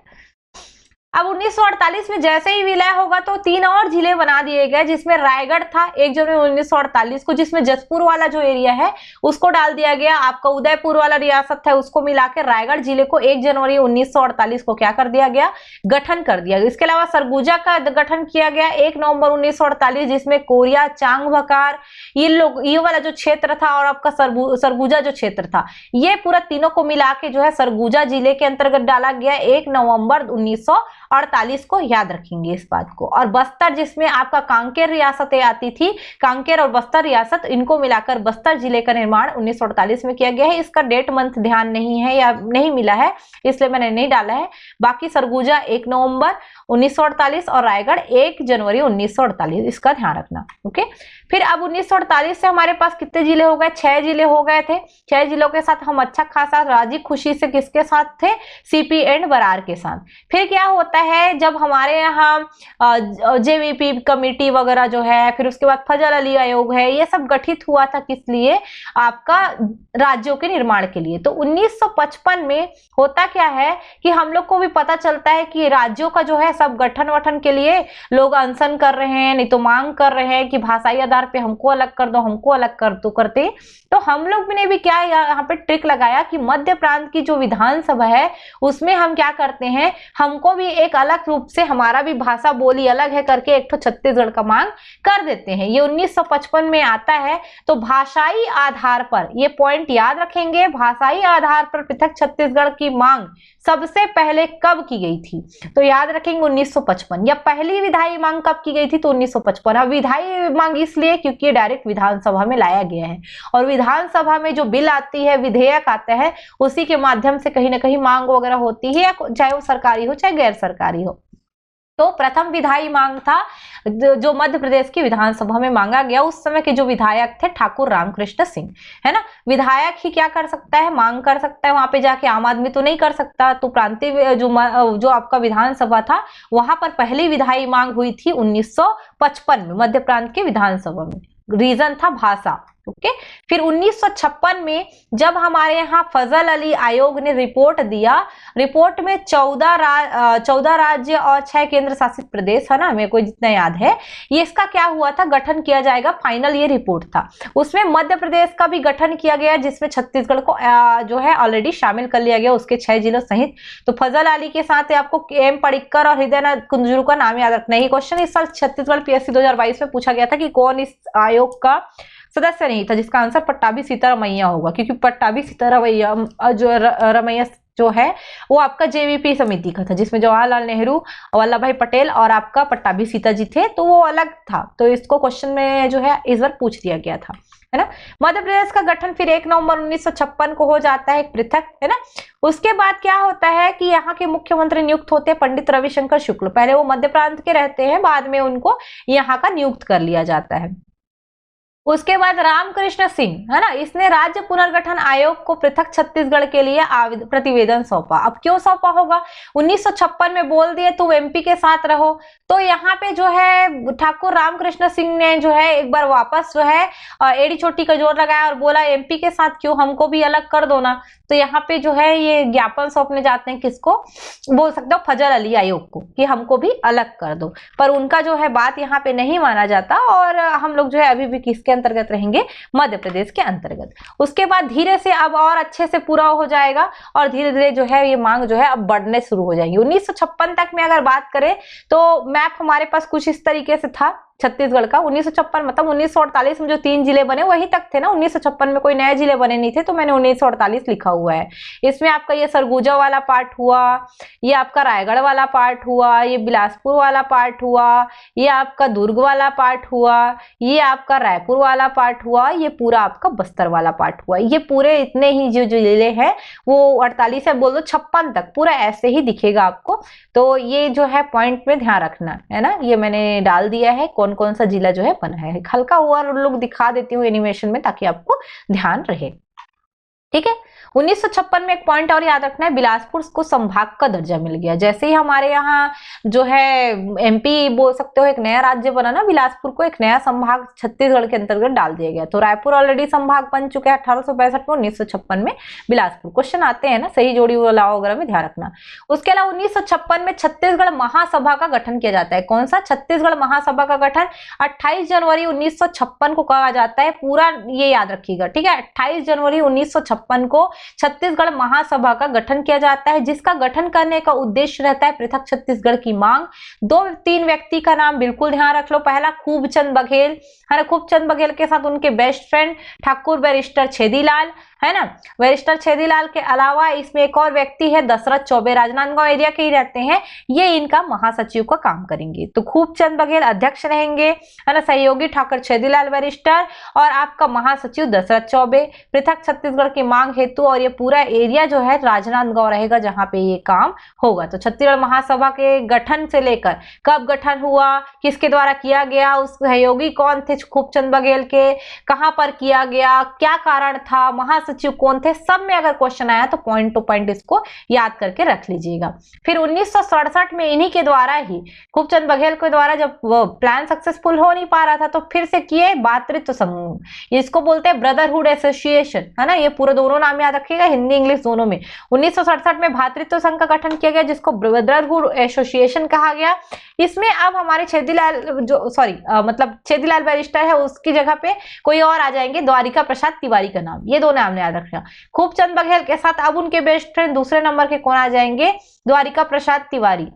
अब 1948 में जैसे ही विलय होगा तो 3 और जिले बना दिए गए, जिसमें रायगढ़ था 1 जनवरी 1948 को, जिसमें जसपुर वाला जो एरिया है उसको डाल दिया गया। आपका उदयपुर वाला रियासत है उसको मिलाकर रायगढ़ जिले को 1 जनवरी 1948 को क्या कर दिया गया, गठन कर दिया गया। इसके अलावा सरगुजा का गठन किया गया 1 नवंबर 1948, जिसमें कोरिया, चांग बकार, ये वाला जो क्षेत्र था और आपका सरगुजा जो क्षेत्र था, ये पूरा तीनों को मिला के जो है सरगुजा जिले के अंतर्गत डाला गया 1 नवंबर 1948 को, याद रखेंगे इस बात को। और बस्तर, जिसमें आपका कांकेर रियासतें आती थी, कांकेर और बस्तर रियासत, इनको मिलाकर बस्तर जिले का निर्माण 1948 में किया गया है। इसका डेट मंथ ध्यान नहीं है या नहीं मिला है, इसलिए मैंने नहीं डाला है। बाकी सरगुजा 1 नवंबर 1948 और रायगढ़ 1 जनवरी 1948, इसका ध्यान रखना। ओके, फिर अब 1948 से हमारे पास कितने जिले हो गए, 6 जिले हो गए थे। 6 जिलों के साथ हम अच्छा खासा राजी खुशी से किसके साथ थे, सीपी एंड बरार के साथ। फिर क्या होता है, जब हमारे यहाँ जेवीपी कमेटी वगैरह जो है, फिर उसके बाद फजल अली आयोग है, ये सब गठित हुआ था किस लिए, आपका राज्यों के निर्माण के लिए। तो 1955 में होता क्या है कि हम लोग को भी पता चलता है कि राज्यों का जो है सब गठन वठन के लिए लोग अनशन कर रहे हैं, नहीं तो मांग कर रहे हैं कि भाषाई आधार पे हमको अलग कर दो, हमको अलग कर दो करते। तो हम लोग ने भी क्या यहाँ पे ट्रिक लगाया कि मध्य प्रांत की जो विधानसभा है उसमें हम क्या करते हैं, हमको भी एक अलग रूप से, हमारा भी भाषा बोली अलग है करके एक तो छत्तीसगढ़ का मांग कर देते हैं। ये 1955 में आता है। तो भाषाई आधार पर, ये पॉइंट याद रखेंगे, भाषाई आधार पर पृथक छत्तीसगढ़ की मांग सबसे पहले कब की गई थी, तो याद रखेंगे 1955। या पहली विधायी मांग कब की गई थी, तो 1955। अब विधायी मांग इसलिए क्योंकि ये डायरेक्ट विधानसभा में लाया गया है, और विधानसभा में जो बिल आती है, विधेयक आता है, उसी के माध्यम से कहीं ना कहीं मांग वगैरह होती है, चाहे वो सरकारी हो चाहे गैर सरकारी हो। तो प्रथम विधायी मांग था जो मध्य प्रदेश की विधानसभा में मांगा गया। उस समय के जो विधायक थे ठाकुर रामकृष्ण सिंह, है ना। विधायक ही क्या कर सकता है, मांग कर सकता है, वहां पे जाके आम आदमी तो नहीं कर सकता। तो प्रांतीय जो आपका विधानसभा था, वहां पर पहली विधायी मांग हुई थी 1955 में मध्य प्रांत के विधानसभा में। रीजन था भाषा। ओके, फिर 1956 में जब हमारे यहाँ फजल अली आयोग ने रिपोर्ट दिया, रिपोर्ट में 14 राज्य और 6 केंद्र शासित प्रदेश, है ना, मेरे को जितना याद है, ये इसका क्या हुआ था, गठन किया जाएगा, फाइनल ये रिपोर्ट था। उसमें मध्य प्रदेश का भी गठन किया गया, जिसमें छत्तीसगढ़ को जो है ऑलरेडी शामिल कर लिया गया, उसके 6 जिलों सहित। तो फजल अली के साथ आपको एम पडिक्कर और हृदयनाथ कुंजरू का नाम याद रखना है। ये क्वेश्चन इस साल छत्तीसगढ़ पीएससी 2022 में पूछा गया था कि कौन इस आयोग का सदस्य नहीं था, जिसका आंसर पट्टाभी सीतारमैया होगा, क्योंकि पट्टाभी सीतारमैया जो रमैया जो है वो आपका जेवीपी समिति का था, जिसमें जवाहरलाल नेहरू, वल्लभ भाई पटेल और आपका पट्टाभी सीता जी थे, तो वो अलग था। तो इसको क्वेश्चन में जो है इस बार पूछ दिया गया था, है ना। मध्य प्रदेश का गठन फिर 1 नवंबर 1956 को हो जाता है, एक पृथक, है ना। उसके बाद क्या होता है कि यहाँ के मुख्यमंत्री नियुक्त होते हैं पंडित रविशंकर शुक्ल। पहले वो मध्य प्रांत के रहते हैं, बाद में उनको यहाँ का नियुक्त कर लिया जाता है। उसके बाद रामकृष्ण सिंह, है ना, इसने राज्य पुनर्गठन आयोग को पृथक छत्तीसगढ़ के लिए प्रतिवेदन सौंपा। अब क्यों सौंपा होगा, 1956 में बोल दिए तुम एमपी के साथ रहो, तो यहाँ पे जो है ठाकुर रामकृष्ण सिंह ने जो है एक बार वापस जो है एड़ी चोटी का जोर लगाया और बोला एमपी के साथ क्यों, हमको भी अलग कर दो ना। तो यहाँ पे जो है ये ज्ञापन सौंपने जाते हैं, किसको बोल सकते हो, फजल अली आयोग को, कि हमको भी अलग कर दो। पर उनका जो है बात यहाँ पे नहीं माना जाता, और हम लोग जो है अभी भी किसके किसके अंतर्गत रहेंगे, मध्य प्रदेश के अंतर्गत। उसके बाद धीरे से अब और अच्छे से पूरा हो जाएगा और धीरे धीरे जो है ये मांग जो है अब बढ़ने शुरू हो जाएगी। 1956 तक में अगर बात करें तो मैप हमारे पास कुछ इस तरीके से था छत्तीसगढ़ का। 1956 मतलब 1948 में जो 3 जिले बने वही तक थे ना, 1956 में कोई नए जिले बने नहीं थे, तो मैंने 1948 लिखा हुआ है। इसमें आपका ये सरगुजा वाला पार्ट हुआ, ये आपका रायगढ़ वाला पार्ट हुआ, ये बिलासपुर वाला पार्ट हुआ, ये आपका दुर्ग वाला पार्ट हुआ, ये आपका रायपुर वाला पार्ट हुआ, ये पूरा आपका बस्तर वाला पार्ट हुआ। ये पूरे इतने ही जो जिले हैं वो 48 से बोल दो 56 तक पूरा ऐसे ही दिखेगा आपको। तो ये जो है पॉइंट में ध्यान रखना है ना, ये मैंने डाल दिया है कौन कौन सा जिला जो है बना है। हल्का ओवर लुक दिखा देती हूँ एनिमेशन में ताकि आपको ध्यान रहे। ठीक है, 1956 में एक पॉइंट और याद रखना है, बिलासपुर को संभाग का दर्जा मिल गया। जैसे ही हमारे यहाँ जो है एमपी बोल सकते हो एक नया राज्य बना ना, बिलासपुर को एक नया संभाग छत्तीसगढ़ के अंतर्गत डाल दिया गया। तो रायपुर ऑलरेडी संभाग बन चुके हैं 1865 में, 1956 में बिलासपुर। क्वेश्चन आते हैं ना सही जोड़ी लाओ वगैरह में ध्यान रखना। उसके अलावा 1956 में छत्तीसगढ़ महासभा का गठन किया जाता है। कौन सा? छत्तीसगढ़ महासभा का गठन 28 जनवरी 1956 को कहा जाता है। पूरा ये याद रखिएगा, ठीक है। 28 जनवरी 1956 को छत्तीसगढ़ महासभा का गठन किया जाता है, जिसका गठन करने का उद्देश्य रहता है पृथक छत्तीसगढ़ की मांग। 2-3 व्यक्ति का नाम बिल्कुल ध्यान रख लो। पहला खूबचंद बघेल है ना, खूबचंद बघेल के साथ उनके best friend Thakur barrister Chhedilal है ना। बैरिस्टर छेदीलाल के अलावा इसमें एक और व्यक्ति है दशरथ चौबे, राजनांदगांव एरिया के ही रहते हैं, ये इनका महासचिव का काम करेंगे। तो खूबचंद बघेल अध्यक्ष रहेंगे है ना, सहयोगी ठाकुर छेदीलाल बैरिस्टर और आपका महासचिव दशरथ चौबे, पृथक छत्तीसगढ़ की मांग हेतु। और ये पूरा एरिया जो है राजनांदगांव रहेगा जहां पे ये काम होगा। तो छत्तीसगढ़ महासभा के गठन से लेकर कब गठन हुआ, किसके द्वारा किया गया, उस सहयोगी कौन थे खूबचंद बघेल के, कहां पर किया गया, क्या कारण था, महासचिव कौन थे, सब में अगर क्वेश्चन आया तो पॉइंट टू पॉइंट इसको याद करके रख लीजिएगा। फिर 1967 में इन्हीं के द्वारा ही, खूबचंद बघेल के द्वारा जब वो प्लान सक्सेसफुल हो नहीं पा रहा था तो फिर से किए भातृत्व समूह, इसको बोलते हैं ब्रदरहुड एसोसिएशन है ना। ये पूरे दोनों नाम याद रखिएगा, हिंदी इंग्लिश दोनों में। 1967 में भातृत्व संघ का गठन किया गया जिसको ब्रदरहुड एसोसिएशन कहा गया। इसमें अब हमारे छेदीलाल मतलब छेदीलाल बैरिस्टर है उसकी जगह पे कोई और आ जाएंगे, द्वारिका प्रसाद तिवारी का नाम, ये दो नाम याद रखना। खूबचंद बघेल के साथ अब उनके बेस्ट फ्रेंड दूसरे नंबर के कौन आ जाएंगे, द्वारिका प्रसाद तिवारी,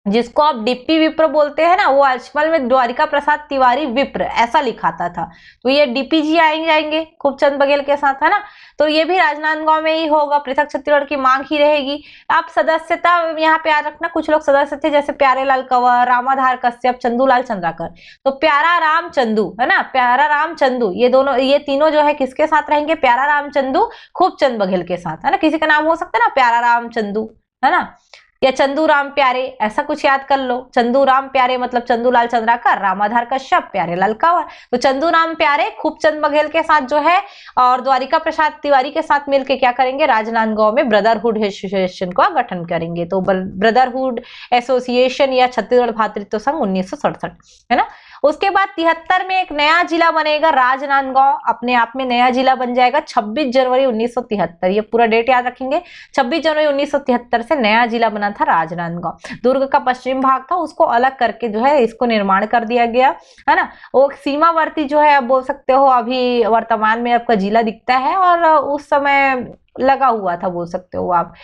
जिसको आप डीपी विप्र बोलते हैं ना, वो अजमल में द्वारिका प्रसाद तिवारी विप्र ऐसा लिखाता था। तो ये डीपीजी जाएंगे खूबचंद बघेल के साथ है ना। तो ये भी राजनांदगांव में ही होगा, पृथक छत्तीसगढ़ की मांग ही रहेगी। आप सदस्यता यहाँ पे याद रखना, कुछ लोग सदस्य थे जैसे प्यारेलाल कंवर, रामाधार कश्यप, चंदूलाल चंद्राकर। तो प्यारा राम चंदू है ना, प्यारा राम चंदू, ये तीनों जो है किसके साथ रहेंगे, प्यारा राम चंदू खूबचंद बघेल के साथ है ना। किसी का नाम हो सकता है ना प्यारा राम चंदू है ना, या चंदू राम प्यारे, ऐसा कुछ याद कर लो। चंदू राम प्यारे मतलब चंदूलाल चंद्राकर, रामाधार कश्यप, प्यारेलाल कंवर। तो चंदू राम प्यारे खूबचंद बघेल के साथ जो है और द्वारिका प्रसाद तिवारी के साथ मिलकर क्या करेंगे, राजनांदगांव में ब्रदरहुड एसोसिएशन का गठन करेंगे। तो ब्रदरहुड एसोसिएशन या छत्तीसगढ़ भातृत्व संघ 1967 है ना। उसके बाद 73 में एक नया जिला बनेगा राजनांदगांव, अपने आप में नया जिला बन जाएगा 26 जनवरी 1973। ये पूरा डेट याद रखेंगे, 26 जनवरी 1973 से नया जिला बना था राजनांदगांव। दुर्ग का पश्चिम भाग था उसको अलग करके जो है इसको निर्माण कर दिया गया है ना। वो सीमावर्ती जो है आप बोल सकते हो, अभी वर्तमान में आपका जिला दिखता है और उस समय लगा हुआ था बोल सकते हो आप,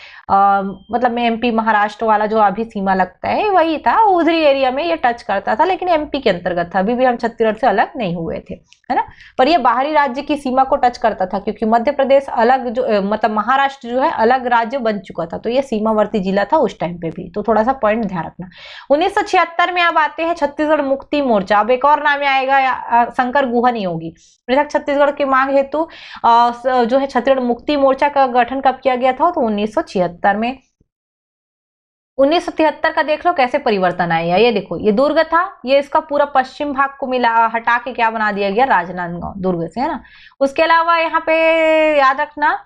मतलब एमपी महाराष्ट्र वाला जो अभी सीमा लगता है वही था, उधरी एरिया में ये टच करता था, लेकिन एमपी के अंतर्गत था। अभी भी हम छत्तीसगढ़ से अलग नहीं हुए थे है ना, पर ये बाहरी राज्य की सीमा को टच करता था क्योंकि मध्य प्रदेश अलग जो मतलब महाराष्ट्र जो है अलग राज्य बन चुका था, तो ये सीमावर्ती जिला था उस टाइम पे भी। तो थोड़ा सा पॉइंट ध्यान रखना। 1976 में अब आते हैं छत्तीसगढ़ मुक्ति मोर्चा। अब एक और नाम आएगा शंकर गुहन योगी। पृथक छत्तीसगढ़ की मांग हेतु जो है छत्तीसगढ़ मुक्ति मोर्चा का गठन कब किया गया था, तो 1976 में। 1973 का देख लो कैसे परिवर्तन आया। ये देखो, ये दुर्ग था, ये इसका पूरा पश्चिम भाग को मिला हटा के क्या बना दिया गया, राजनांदगांव दुर्ग से है ना। उसके अलावा यहाँ पे याद रखना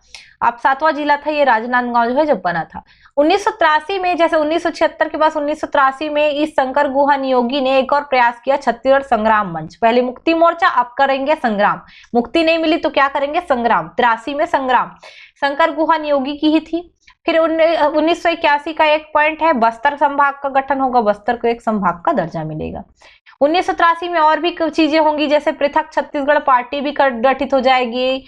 अब 7वां जिला था ये राजनांदगांव जो है जब बना था 1983 में। जैसे 1976 के बाद 1983 में इस शंकर गुहन योगी ने एक और प्रयास किया, छत्तीसगढ़ संग्राम मंच। पहले मुक्ति मोर्चा, अब करेंगे संग्राम। मुक्ति नहीं मिली तो क्या करेंगे, संग्राम। 83 में संग्राम शंकर गुहन योगी की ही थी। फिर 1981 का एक पॉइंट है, बस्तर संभाग का गठन होगा, बस्तर को एक संभाग का दर्जा मिलेगा। 1983 में और भी कुछ चीजें होंगी, जैसे पृथक छत्तीसगढ़ पार्टी भी गठित हो जाएगी।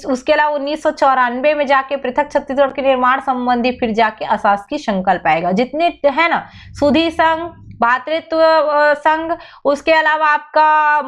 उसके अलावा 1994 में जाके पृथक छत्तीसगढ़ के निर्माण संबंधी फिर जाके अशासकीय संकल्प आएगा। जितने है ना, सुधी संघ, भातृत्व संघ, उसके अलावा आपका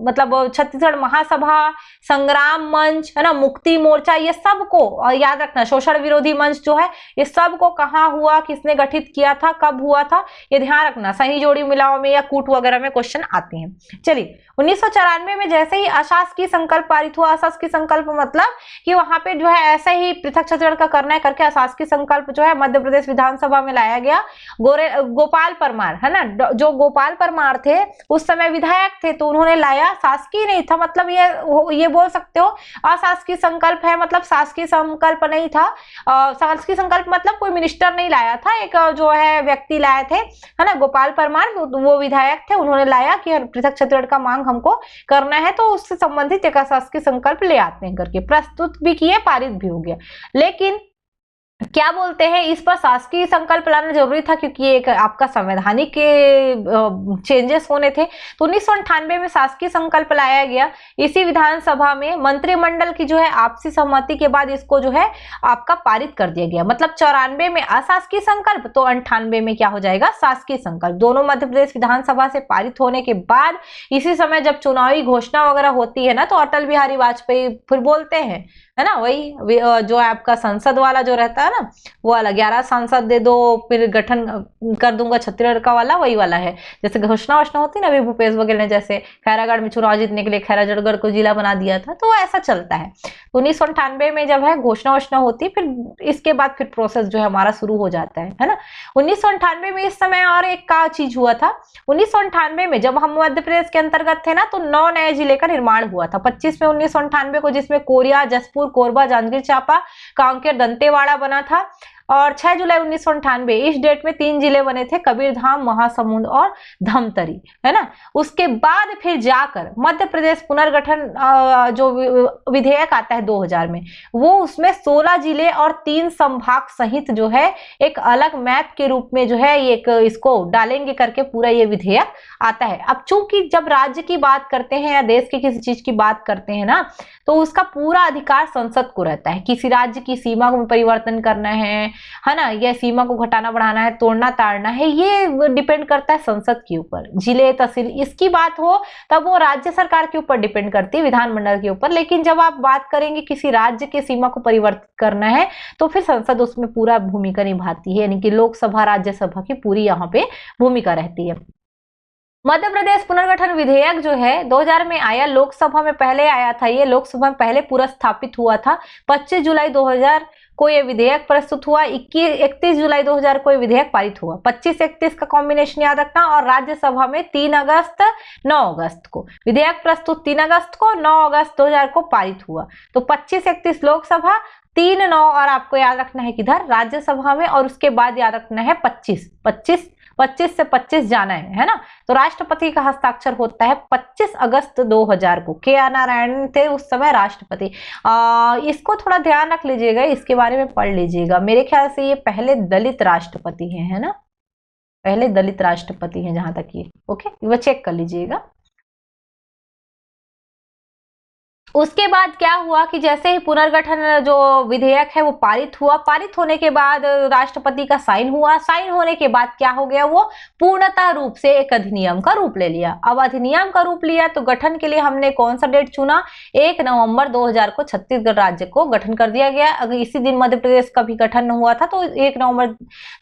मतलब छत्तीसगढ़ महासभा, संग्राम मंच, है ना, मुक्ति मोर्चा, ये सबको याद रखना। शोषण विरोधी मंच जो है, ये सबको कहाँ हुआ, किसने गठित किया था, कब हुआ था, ये ध्यान रखना। सही जोड़ी मिलाओ में या कूट वगैरह में क्वेश्चन आते हैं। चलिए 1994 में जैसे ही अशासकीय संकल्प पारित हुआ, अशासकीय संकल्प मतलब कि वहां पे जो है ऐसे ही पृथक छत्तीसगढ़ का करना है करके अशासकीय संकल्प जो है मध्य प्रदेश विधानसभा में लाया गया। गोपाल परमार, है ना, जो गोपाल परमार थे उस समय विधायक थे, तो उन्होंने लाया। शासकीय नहीं था, मतलब ये बोल सकते हो अशासकीय संकल्प है, मतलब शासकीय संकल्प नहीं था। शासकीय संकल्प मतलब कोई मिनिस्टर नहीं लाया था, एक जो है व्यक्ति लाए थे, है ना, गोपाल परमार, वो विधायक थे, उन्होंने लाया कि पृथक छत्तीसगढ़ का मांग हमको करना है, तो उससे संबंधित एक अशासकीय संकल्प ले आते हैं करके प्रस्तुत भी किए, पारित भी हो गया। लेकिन क्या बोलते हैं, इस पर शासकीय संकल्प लाना जरूरी था क्योंकि ये एक आपका संवैधानिक के चेंजेस होने थे। तो 1998 में शासकीय संकल्प लाया गया। इसी विधानसभा में मंत्रिमंडल की जो है आपसी सहमति के बाद इसको जो है आपका पारित कर दिया गया। मतलब 94 में अशासकीय संकल्प, तो 98 में क्या हो जाएगा, शासकीय संकल्प। दोनों मध्य प्रदेश विधानसभा से पारित होने के बाद इसी समय जब चुनावी घोषणा वगैरह होती है ना, तो अटल बिहारी वाजपेयी फिर बोलते हैं, है ना, वही जो आपका संसद वाला जो रहता है ना, वो वाला 11 सांसद दे दो फिर गठन कर दूंगा छत्तीसगढ़ का वाला, वही वाला है। जैसे घोषणा वोषणा होती ना, अभी भूपेश बघेल ने जैसे खैरागढ़ में चुनाव जीतने के लिए खैरागढ़ को जिला बना दिया था, तो ऐसा चलता है। 1998 में जब है घोषणा वोषणा होती, फिर इसके बाद फिर प्रोसेस जो है हमारा शुरू हो जाता है ना। 1998 में इस समय और एक का चीज हुआ था। 1998 में जब हम मध्य प्रदेश के अंतर्गत थे ना, तो 9 नए जिले का निर्माण हुआ था 25 में 1998 को, जिसमें कोरिया, जसपुर, कोरबा, जांजगीर चांपा, कांकेर, दंतेवाड़ा बना था। और 6 जुलाई 1998 इस डेट में 3 जिले बने थे, कबीरधाम, महासमुंद और धमतरी, है ना। उसके बाद फिर जाकर मध्य प्रदेश पुनर्गठन जो विधेयक आता है 2000 में, वो उसमें 16 जिले और 3 संभाग सहित जो है एक अलग मैप के रूप में जो है एक इसको डालेंगे करके पूरा ये विधेयक आता है। अब चूंकि जब राज्य की बात करते हैं या देश की किसी चीज की बात करते हैं ना, तो उसका पूरा अधिकार संसद को रहता है। किसी राज्य की सीमा में परिवर्तन करना है ना, यह सीमा को घटाना बढ़ाना है, तोड़ना ताड़ना है, ये डिपेंड करता है संसद के ऊपर। जिले, तहसील, इसकी बात हो तब वो राज्य सरकार के ऊपर डिपेंड करती है, विधानमंडल के ऊपर। लेकिन जब आप बात करेंगे किसी राज्य के सीमा को परिवर्तित करना है, तो फिर संसद उसमें पूरा भूमिका निभाती है, यानी कि लोकसभा राज्यसभा की पूरी यहाँ पे भूमिका रहती है। मध्य प्रदेश पुनर्गठन विधेयक जो है 2000 में आया, लोकसभा में पहले आया था, ये लोकसभा में पहले पूरा स्थापित हुआ था। 25 जुलाई 2000 को ये विधेयक प्रस्तुत हुआ। 31 जुलाई 2000 को ये विधेयक पारित हुआ। 25-31 का कॉम्बिनेशन याद रखना। और राज्यसभा में 3 अगस्त 9 अगस्त को विधेयक प्रस्तुत, 3 अगस्त को, 9 अगस्त 2000 को पारित हुआ। तो 25-31 लोकसभा, 3-9 और आपको याद रखना है किधर, राज्यसभा में। और उसके बाद याद रखना है 25 से 25 जाना है ना। तो राष्ट्रपति का हस्ताक्षर होता है 25 अगस्त 2000 को। के.आर. नारायण थे उस समय राष्ट्रपति। इसको थोड़ा ध्यान रख लीजिएगा, इसके बारे में पढ़ लीजिएगा। मेरे ख्याल से ये पहले दलित राष्ट्रपति हैं, है ना, पहले दलित राष्ट्रपति हैं जहां तक ये, ओके, वो चेक कर लीजिएगा। उसके बाद क्या हुआ कि जैसे ही पुनर्गठन जो विधेयक है वो पारित हुआ, पारित होने के बाद राष्ट्रपति का साइन हुआ। साइन होने के बाद क्या हो गया, वो पूर्णतः रूप से एक अधिनियम का रूप ले लिया। अब अधिनियम का रूप लिया तो गठन के लिए हमने कौन सा डेट चुना, 1 नवंबर 2000 को छत्तीसगढ़ राज्य को गठन कर दिया गया। अगर इसी दिन मध्य प्रदेश का भी गठन हुआ था, तो 1 नवंबर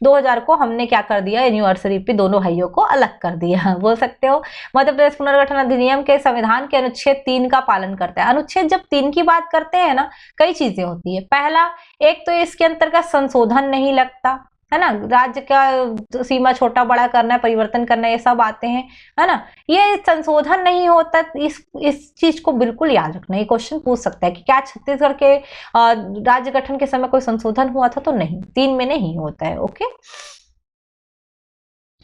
2000 को हमने क्या कर दिया, एनिवर्सरी पे दोनों भाइयों को अलग कर दिया, बोल सकते हो। मध्य प्रदेश पुनर्गठन अधिनियम के संविधान के अनुच्छेद 3 का पालन करता है। अनुच्छेद जब 3 की बात करते हैं ना, कई चीजें होती है। पहला, एक तो इसके अंतर्गत संशोधन नहीं लगता, है ना, राज्य का सीमा छोटा बड़ा करना, परिवर्तन करना, ये सब आते हैं, है ना। ये संशोधन नहीं होता, इस चीज को बिल्कुल याद रखना। ये क्वेश्चन पूछ सकता है कि क्या छत्तीसगढ़ के राज्य गठन के समय कोई संशोधन हुआ था, तो नहीं, 3 में नहीं होता है, ओके।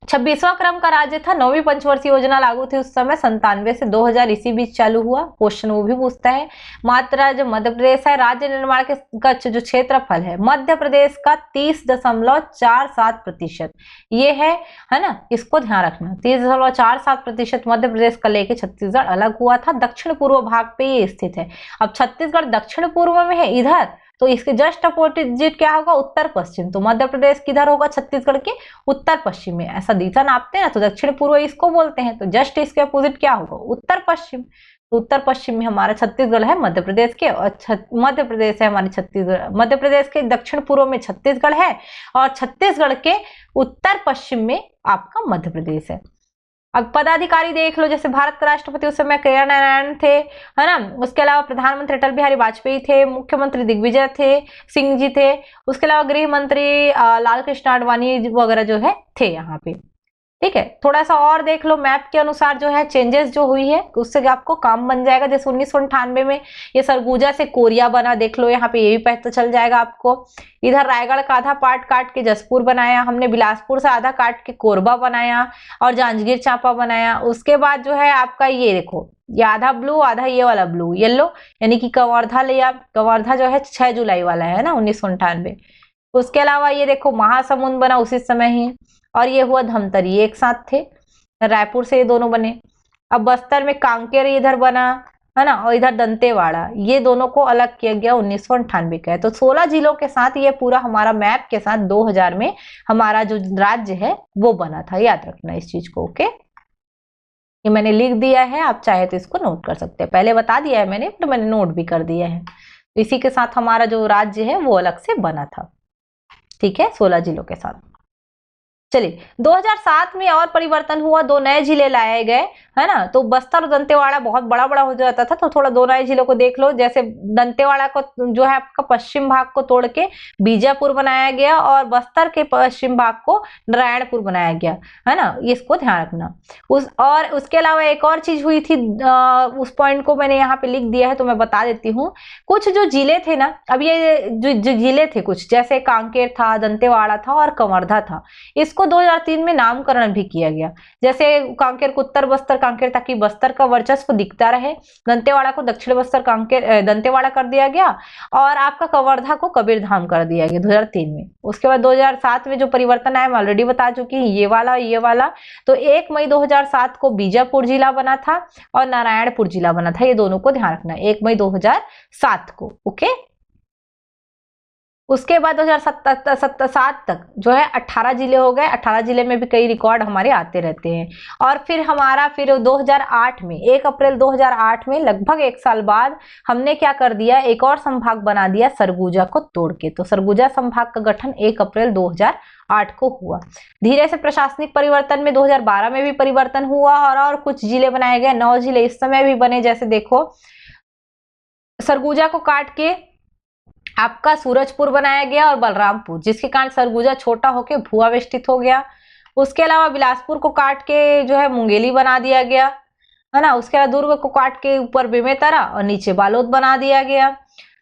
26वां क्रम का राज्य था। 9वीं पंचवर्षीय योजना लागू थी उस समय 97 से 2000 इसी बीच चालू हुआ। क्वेश्चन वो भी पूछता है। मात्रा जो मध्य प्रदेश है, राज्य निर्माण के का जो क्षेत्रफल है मध्य प्रदेश का 30.47%, ये है ना, इसको ध्यान रखना। 30.47% मध्य प्रदेश का लेके छत्तीसगढ़ अलग हुआ था। दक्षिण पूर्व भाग पे ये स्थित है। अब छत्तीसगढ़ दक्षिण पूर्व में है इधर, तो इसके जस्ट अपोजिट क्या होगा, उत्तर पश्चिम। तो मध्य प्रदेश किधर होगा, छत्तीसगढ़ के उत्तर पश्चिम में। ऐसा दिशा नापते हैं ना, तो दक्षिण पूर्व इसको बोलते हैं। तो जस्ट इसके अपोजिट क्या होगा, उत्तर पश्चिम। तो उत्तर पश्चिम में हमारा छत्तीसगढ़ है मध्य प्रदेश के, और मध्य प्रदेश है हमारे छत्तीसगढ़। मध्य प्रदेश के दक्षिण पूर्व में छत्तीसगढ़ है, और छत्तीसगढ़ के उत्तर पश्चिम में आपका मध्य प्रदेश है। अब पदाधिकारी देख लो, जैसे भारत के राष्ट्रपति उस समय के नारायण थे, है ना। उसके अलावा प्रधानमंत्री अटल बिहारी वाजपेयी थे, मुख्यमंत्री दिग्विजय थे सिंह जी थे। उसके अलावा गृह मंत्री लाल कृष्ण आडवाणी वगैरह जो है थे यहाँ पे। ठीक है, थोड़ा सा और देख लो, मैप के अनुसार जो है चेंजेस जो हुई है उससे आपको काम बन जाएगा। जैसे 1998 में ये सरगुजा से कोरिया बना, देख लो यहाँ पे, ये भी पता चल जाएगा आपको। इधर रायगढ़ का आधा पार्ट काट के जसपुर बनाया हमने, बिलासपुर से आधा काट के कोरबा बनाया, और जांजगीर चांपा बनाया। उसके बाद जो है आपका ये देखो, ये आधा ब्लू आधा ये वाला ब्लू येलो, यानी कि कवर्धा लिया। कवर्धा जो है 6 जुलाई वाला है ना 1998। उसके अलावा ये देखो महासमुंद बना उसी समय ही, और ये हुआ धमतरी, एक साथ थे, रायपुर से ये दोनों बने। अब बस्तर में कांकेर इधर बना, है ना, और इधर दंतेवाड़ा, ये दोनों को अलग किया गया 1998 का है। तो 16 जिलों के साथ ये पूरा हमारा मैप के साथ 2000 में हमारा जो राज्य है वो बना था। याद रखना इस चीज को, ओके। ये मैंने लिख दिया है, आप चाहे तो इसको नोट कर सकते हैं। पहले बता दिया है मैंने, तो मैंने नोट भी कर दिया है। तो इसी के साथ हमारा जो राज्य है वो अलग से बना था। ठीक है, 16 जिलों के साथ। चलिए, 2007 में और परिवर्तन हुआ, 2 नए जिले लाए गए, है ना। तो बस्तर और दंतेवाड़ा बहुत बड़ा बड़ा हो जाता था, तो थोड़ा 2 नए जिलों को देख लो। जैसे दंतेवाड़ा को जो है आपका पश्चिम भाग को तोड़ के बीजापुर बनाया गया, और बस्तर के पश्चिम भाग को नारायणपुर बनाया गया, है ना। इसको ध्यान रखना। और उसके अलावा एक और चीज हुई थी, उस पॉइंट को मैंने यहाँ पे लिख दिया है तो मैं बता देती हूँ। कुछ जो जिले थे ना, अब ये जो जिले थे कुछ, जैसे कांकेर था, दंतेवाड़ा था और कवर्धा था, इसको 2003 में नामकरण भी किया गया। जैसे कांकेर को उत्तर बस्तर कांकेर, ताकि बस्तर का वर्चस्व दिखता रहे। दंतेवाड़ा को दक्षिण बस्तर कांकेर दंतेवाड़ा कर दिया गया, और आपका कवर्धा को कबीरधाम कर दिया गया 2003 में। उसके बाद 2007 में जो परिवर्तन आया मैं ऑलरेडी बता चुकी हूँ, ये वाला। तो 1 मई 2007 को बीजापुर जिला बना था और नारायणपुर जिला बना था। ये दोनों को ध्यान रखना, 1 मई 2007 को, ओके। उसके बाद 2007 तक जो है 18 जिले हो गए। 18 जिले में भी कई रिकॉर्ड हमारे आते रहते हैं। और फिर हमारा 2008 में 1 अप्रैल 2008 में लगभग 1 साल बाद हमने क्या कर दिया, एक और संभाग बना दिया सरगुजा को तोड़ के। तो सरगुजा संभाग का गठन 1 अप्रैल 2008 को हुआ। धीरे से प्रशासनिक परिवर्तन में 2012 में भी परिवर्तन हुआ, और कुछ जिले बनाए गए। 9 जिले इस समय भी बने। जैसे देखो, सरगुजा को काट के आपका सूरजपुर बनाया गया और बलरामपुर, जिसके कारण सरगुजा छोटा होकर भुआवेष्टित हो गया। उसके अलावा बिलासपुर को काट के जो है मुंगेली बना दिया गया, है ना। उसके अलावा दुर्ग को काट के ऊपर बेमेतरा और नीचे बालोद बना दिया गया,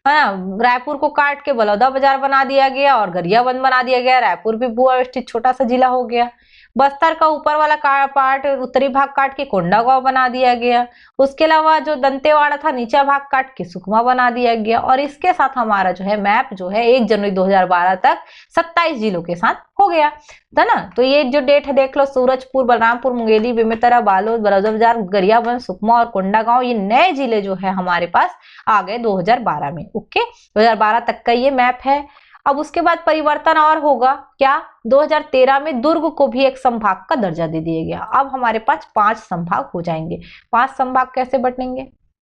है ना। रायपुर को काट के बलौदा बाजार बना दिया गया और गरियाबंद बना दिया गया। रायपुर भी भुआवेष्टित छोटा सा जिला हो गया। बस्तर का ऊपर वाला पार्ट उत्तरी भाग काट के कोंडागांव बना दिया गया। उसके अलावा जो दंतेवाड़ा था नीचा भाग काट के सुकमा बना दिया गया। और इसके साथ हमारा जो है मैप जो है 1 जनवरी 2012 तक 27 जिलों के साथ हो गया था ना। तो ये जो डेट है देख लो, सूरजपुर, बलरामपुर, मुंगेली, बेमेतरा, बालोद, बलौदा बाजार, गरियाबंद, सुकमा और कोंडागांव, ये नए जिले जो है हमारे पास आ गए 2012 में, ओके। 2012 तक का ये मैप है। अब उसके बाद परिवर्तन और होगा क्या, 2013 में दुर्ग को भी एक संभाग का दर्जा दे दिया गया। अब हमारे पास 5 संभाग हो जाएंगे। 5 संभाग कैसे बटेंगे,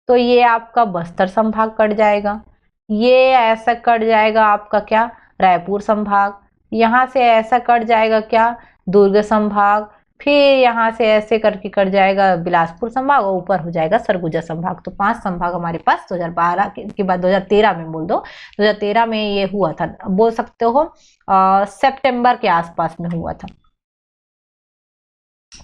तो ये आपका बस्तर संभाग कट जाएगा, ये ऐसा कट जाएगा आपका क्या, रायपुर संभाग, यहाँ से ऐसा कट जाएगा क्या, दुर्ग संभाग, फिर यहाँ से ऐसे करके कट जाएगा बिलासपुर संभाग, और ऊपर हो जाएगा सरगुजा संभाग। तो 5 संभाग हमारे पास 2012 के बाद 2013 में बोल दो, 2013 में ये हुआ था, बोल सकते हो सितंबर के आसपास में हुआ था।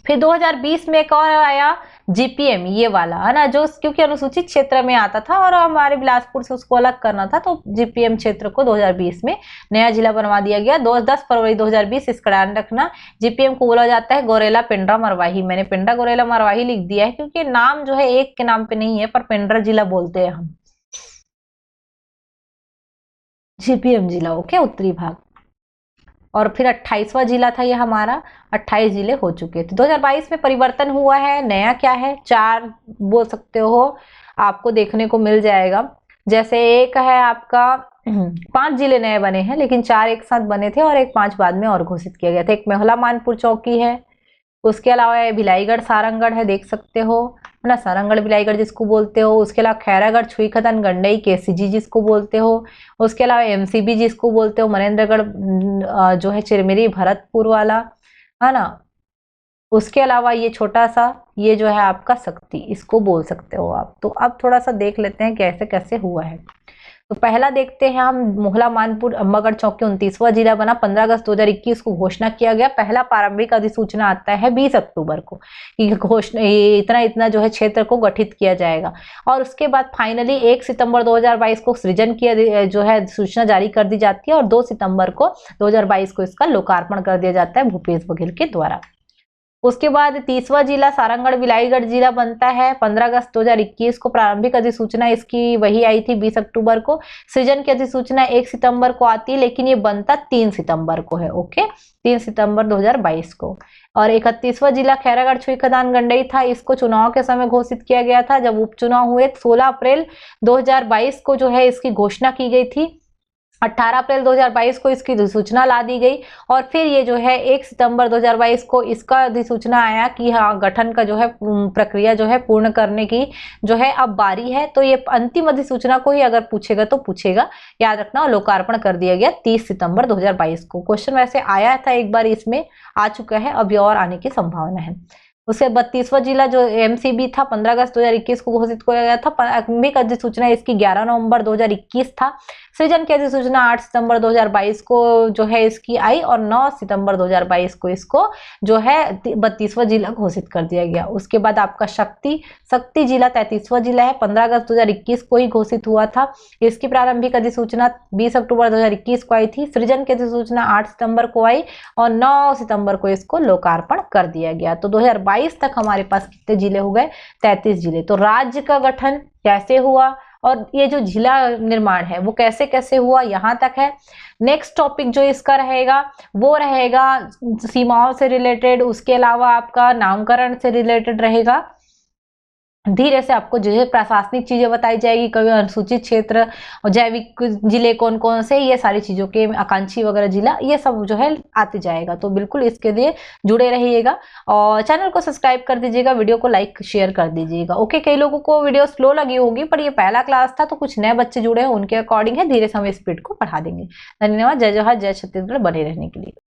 फिर 2020 में एक और आया जीपीएम, ये वाला है ना, जो क्योंकि अनुसूचित क्षेत्र में आता था और हमारे बिलासपुर से उसको अलग करना था, तो जीपीएम क्षेत्र को 2020 में नया जिला बनवा दिया गया। 10 फरवरी 2020, इसका ध्यान रखना। जीपीएम को बोला जाता है गौरेला पेंड्रा मरवाही। मैंने पेंड्रा गौरेला मरवाही लिख दिया है क्योंकि नाम जो है एक के नाम पे नहीं है, पर पेंड्रा जिला बोलते हैं हम, जीपीएम जिला। ओके, उत्तरी भाग। और फिर 28वां जिला था ये हमारा, 28 जिले हो चुके थे। 2022 में परिवर्तन हुआ है, नया क्या है, 4 बोल सकते हो, आपको देखने को मिल जाएगा। जैसे एक है आपका 5 जिले नए बने हैं, लेकिन 4 एक साथ बने थे और एक 5 बाद में और घोषित किया गया था। एक मेहुला मानपुर चौकी है, उसके अलावा भिलाईगढ़ सारंगगढ़ है, देख सकते हो है ना, सारंगगढ़ भिलाईगढ़ जिसको बोलते हो। उसके अलावा खैरागढ़ छुईखदन गंडई केसीजी जिसको बोलते हो। उसके अलावा एमसीबी जिसको बोलते हो, मनेन्द्रगढ़ जो है चिरमिरी भरतपुर वाला, है ना। उसके अलावा ये छोटा सा, ये जो है आपका शक्ति, इसको बोल सकते हो आप। तो अब थोड़ा सा देख लेते हैं कैसे कैसे हुआ है। तो पहला देखते हैं हम, मोहला मानपुर अम्बागढ़ चौकी 29वां जिला बना। 15 अगस्त 2021 को घोषणा किया गया। पहला प्रारंभिक अधिसूचना आता है 20 अक्टूबर को कि घोषणा इतना इतना जो है क्षेत्र को गठित किया जाएगा। और उसके बाद फाइनली 1 सितंबर 2022 को सृजन किया जो है सूचना जारी कर दी जाती है और 2 सितंबर को 2022 को इसका लोकार्पण कर दिया जाता है भूपेश बघेल के द्वारा। उसके बाद 30वां जिला सारंगगढ़ भिलाईगढ़ जिला बनता है। 15 अगस्त 2021 को प्रारंभिक अधिसूचना इसकी वही आई थी 20 अक्टूबर को। सृजन की अधिसूचना 1 सितंबर को आती है, लेकिन ये बनता 3 सितंबर को है। ओके, 3 सितंबर 2022 को। और 31वां जिला खैरागढ़ छुईखदान गंडई था। इसको चुनाव के समय घोषित किया गया था। जब उपचुनाव हुए 16 अप्रैल 2022 को जो है इसकी घोषणा की गई थी। 18 अप्रैल 2022 को इसकी अधिसूचना ला दी गई और फिर ये जो है 1 सितंबर 2022 को इसका अधिसूचना आया कि हाँ, गठन का जो है प्रक्रिया जो है पूर्ण करने की जो है अब बारी है। तो ये अंतिम अधिसूचना को ही अगर पूछेगा तो पूछेगा, याद रखना। लोकार्पण कर दिया गया 30 सितंबर 2022 को। क्वेश्चन वैसे आया था एक बार, इसमें आ चुका है, अभी और आने की संभावना है। उसके 32वां जिला जो एमसीबी था 15 अगस्त 2021 को घोषित किया गया था। प्रारंभिक अधिसूचना इसकी 11 नवंबर 2021 था। सृजन की अधिसूचना 8 सितंबर 2022 को जो है इसकी आई और 9 सितंबर 2022 को इसको जो है 32वां जिला घोषित कर दिया गया। उसके बाद आपका शक्ति जिला 33वां जिला है। 15 अगस्त 2021 को ही घोषित हुआ था। इसकी प्रारंभिक अधिसूचना 20 अक्टूबर 2021 को आई थी। सृजन की अधिसूचना 8 सितंबर को आई और 9 सितंबर को इसको लोकार्पण कर दिया गया। तो 2022 तक हमारे पास कितने जिले हो गए, 33 जिले। तो राज्य का गठन कैसे हुआ और ये जो जिला निर्माण है वो कैसे कैसे हुआ, यहाँ तक है। नेक्स्ट टॉपिक जो इसका रहेगा वो रहेगा सीमाओं से रिलेटेड, उसके अलावा आपका नामकरण से रिलेटेड रहेगा। धीरे से आपको जो है प्रशासनिक चीजें बताई जाएगी, कभी अनुसूचित क्षेत्र, जैविक जिले कौन कौन से, ये सारी चीजों के आकांक्षी वगैरह जिला, ये सब जो है आते जाएगा। तो बिल्कुल इसके लिए जुड़े रहिएगा और चैनल को सब्सक्राइब कर दीजिएगा, वीडियो को लाइक शेयर कर दीजिएगा। ओके, कई लोगों को वीडियो स्लो लगी होगी, पर ये पहला क्लास था तो कुछ नए बच्चे जुड़े हैं, उनके अकॉर्डिंग है, धीरे से हम स्पीड को बढ़ा देंगे। धन्यवाद। जय जवाहर, जय छत्तीसगढ़ बने रहने के लिए।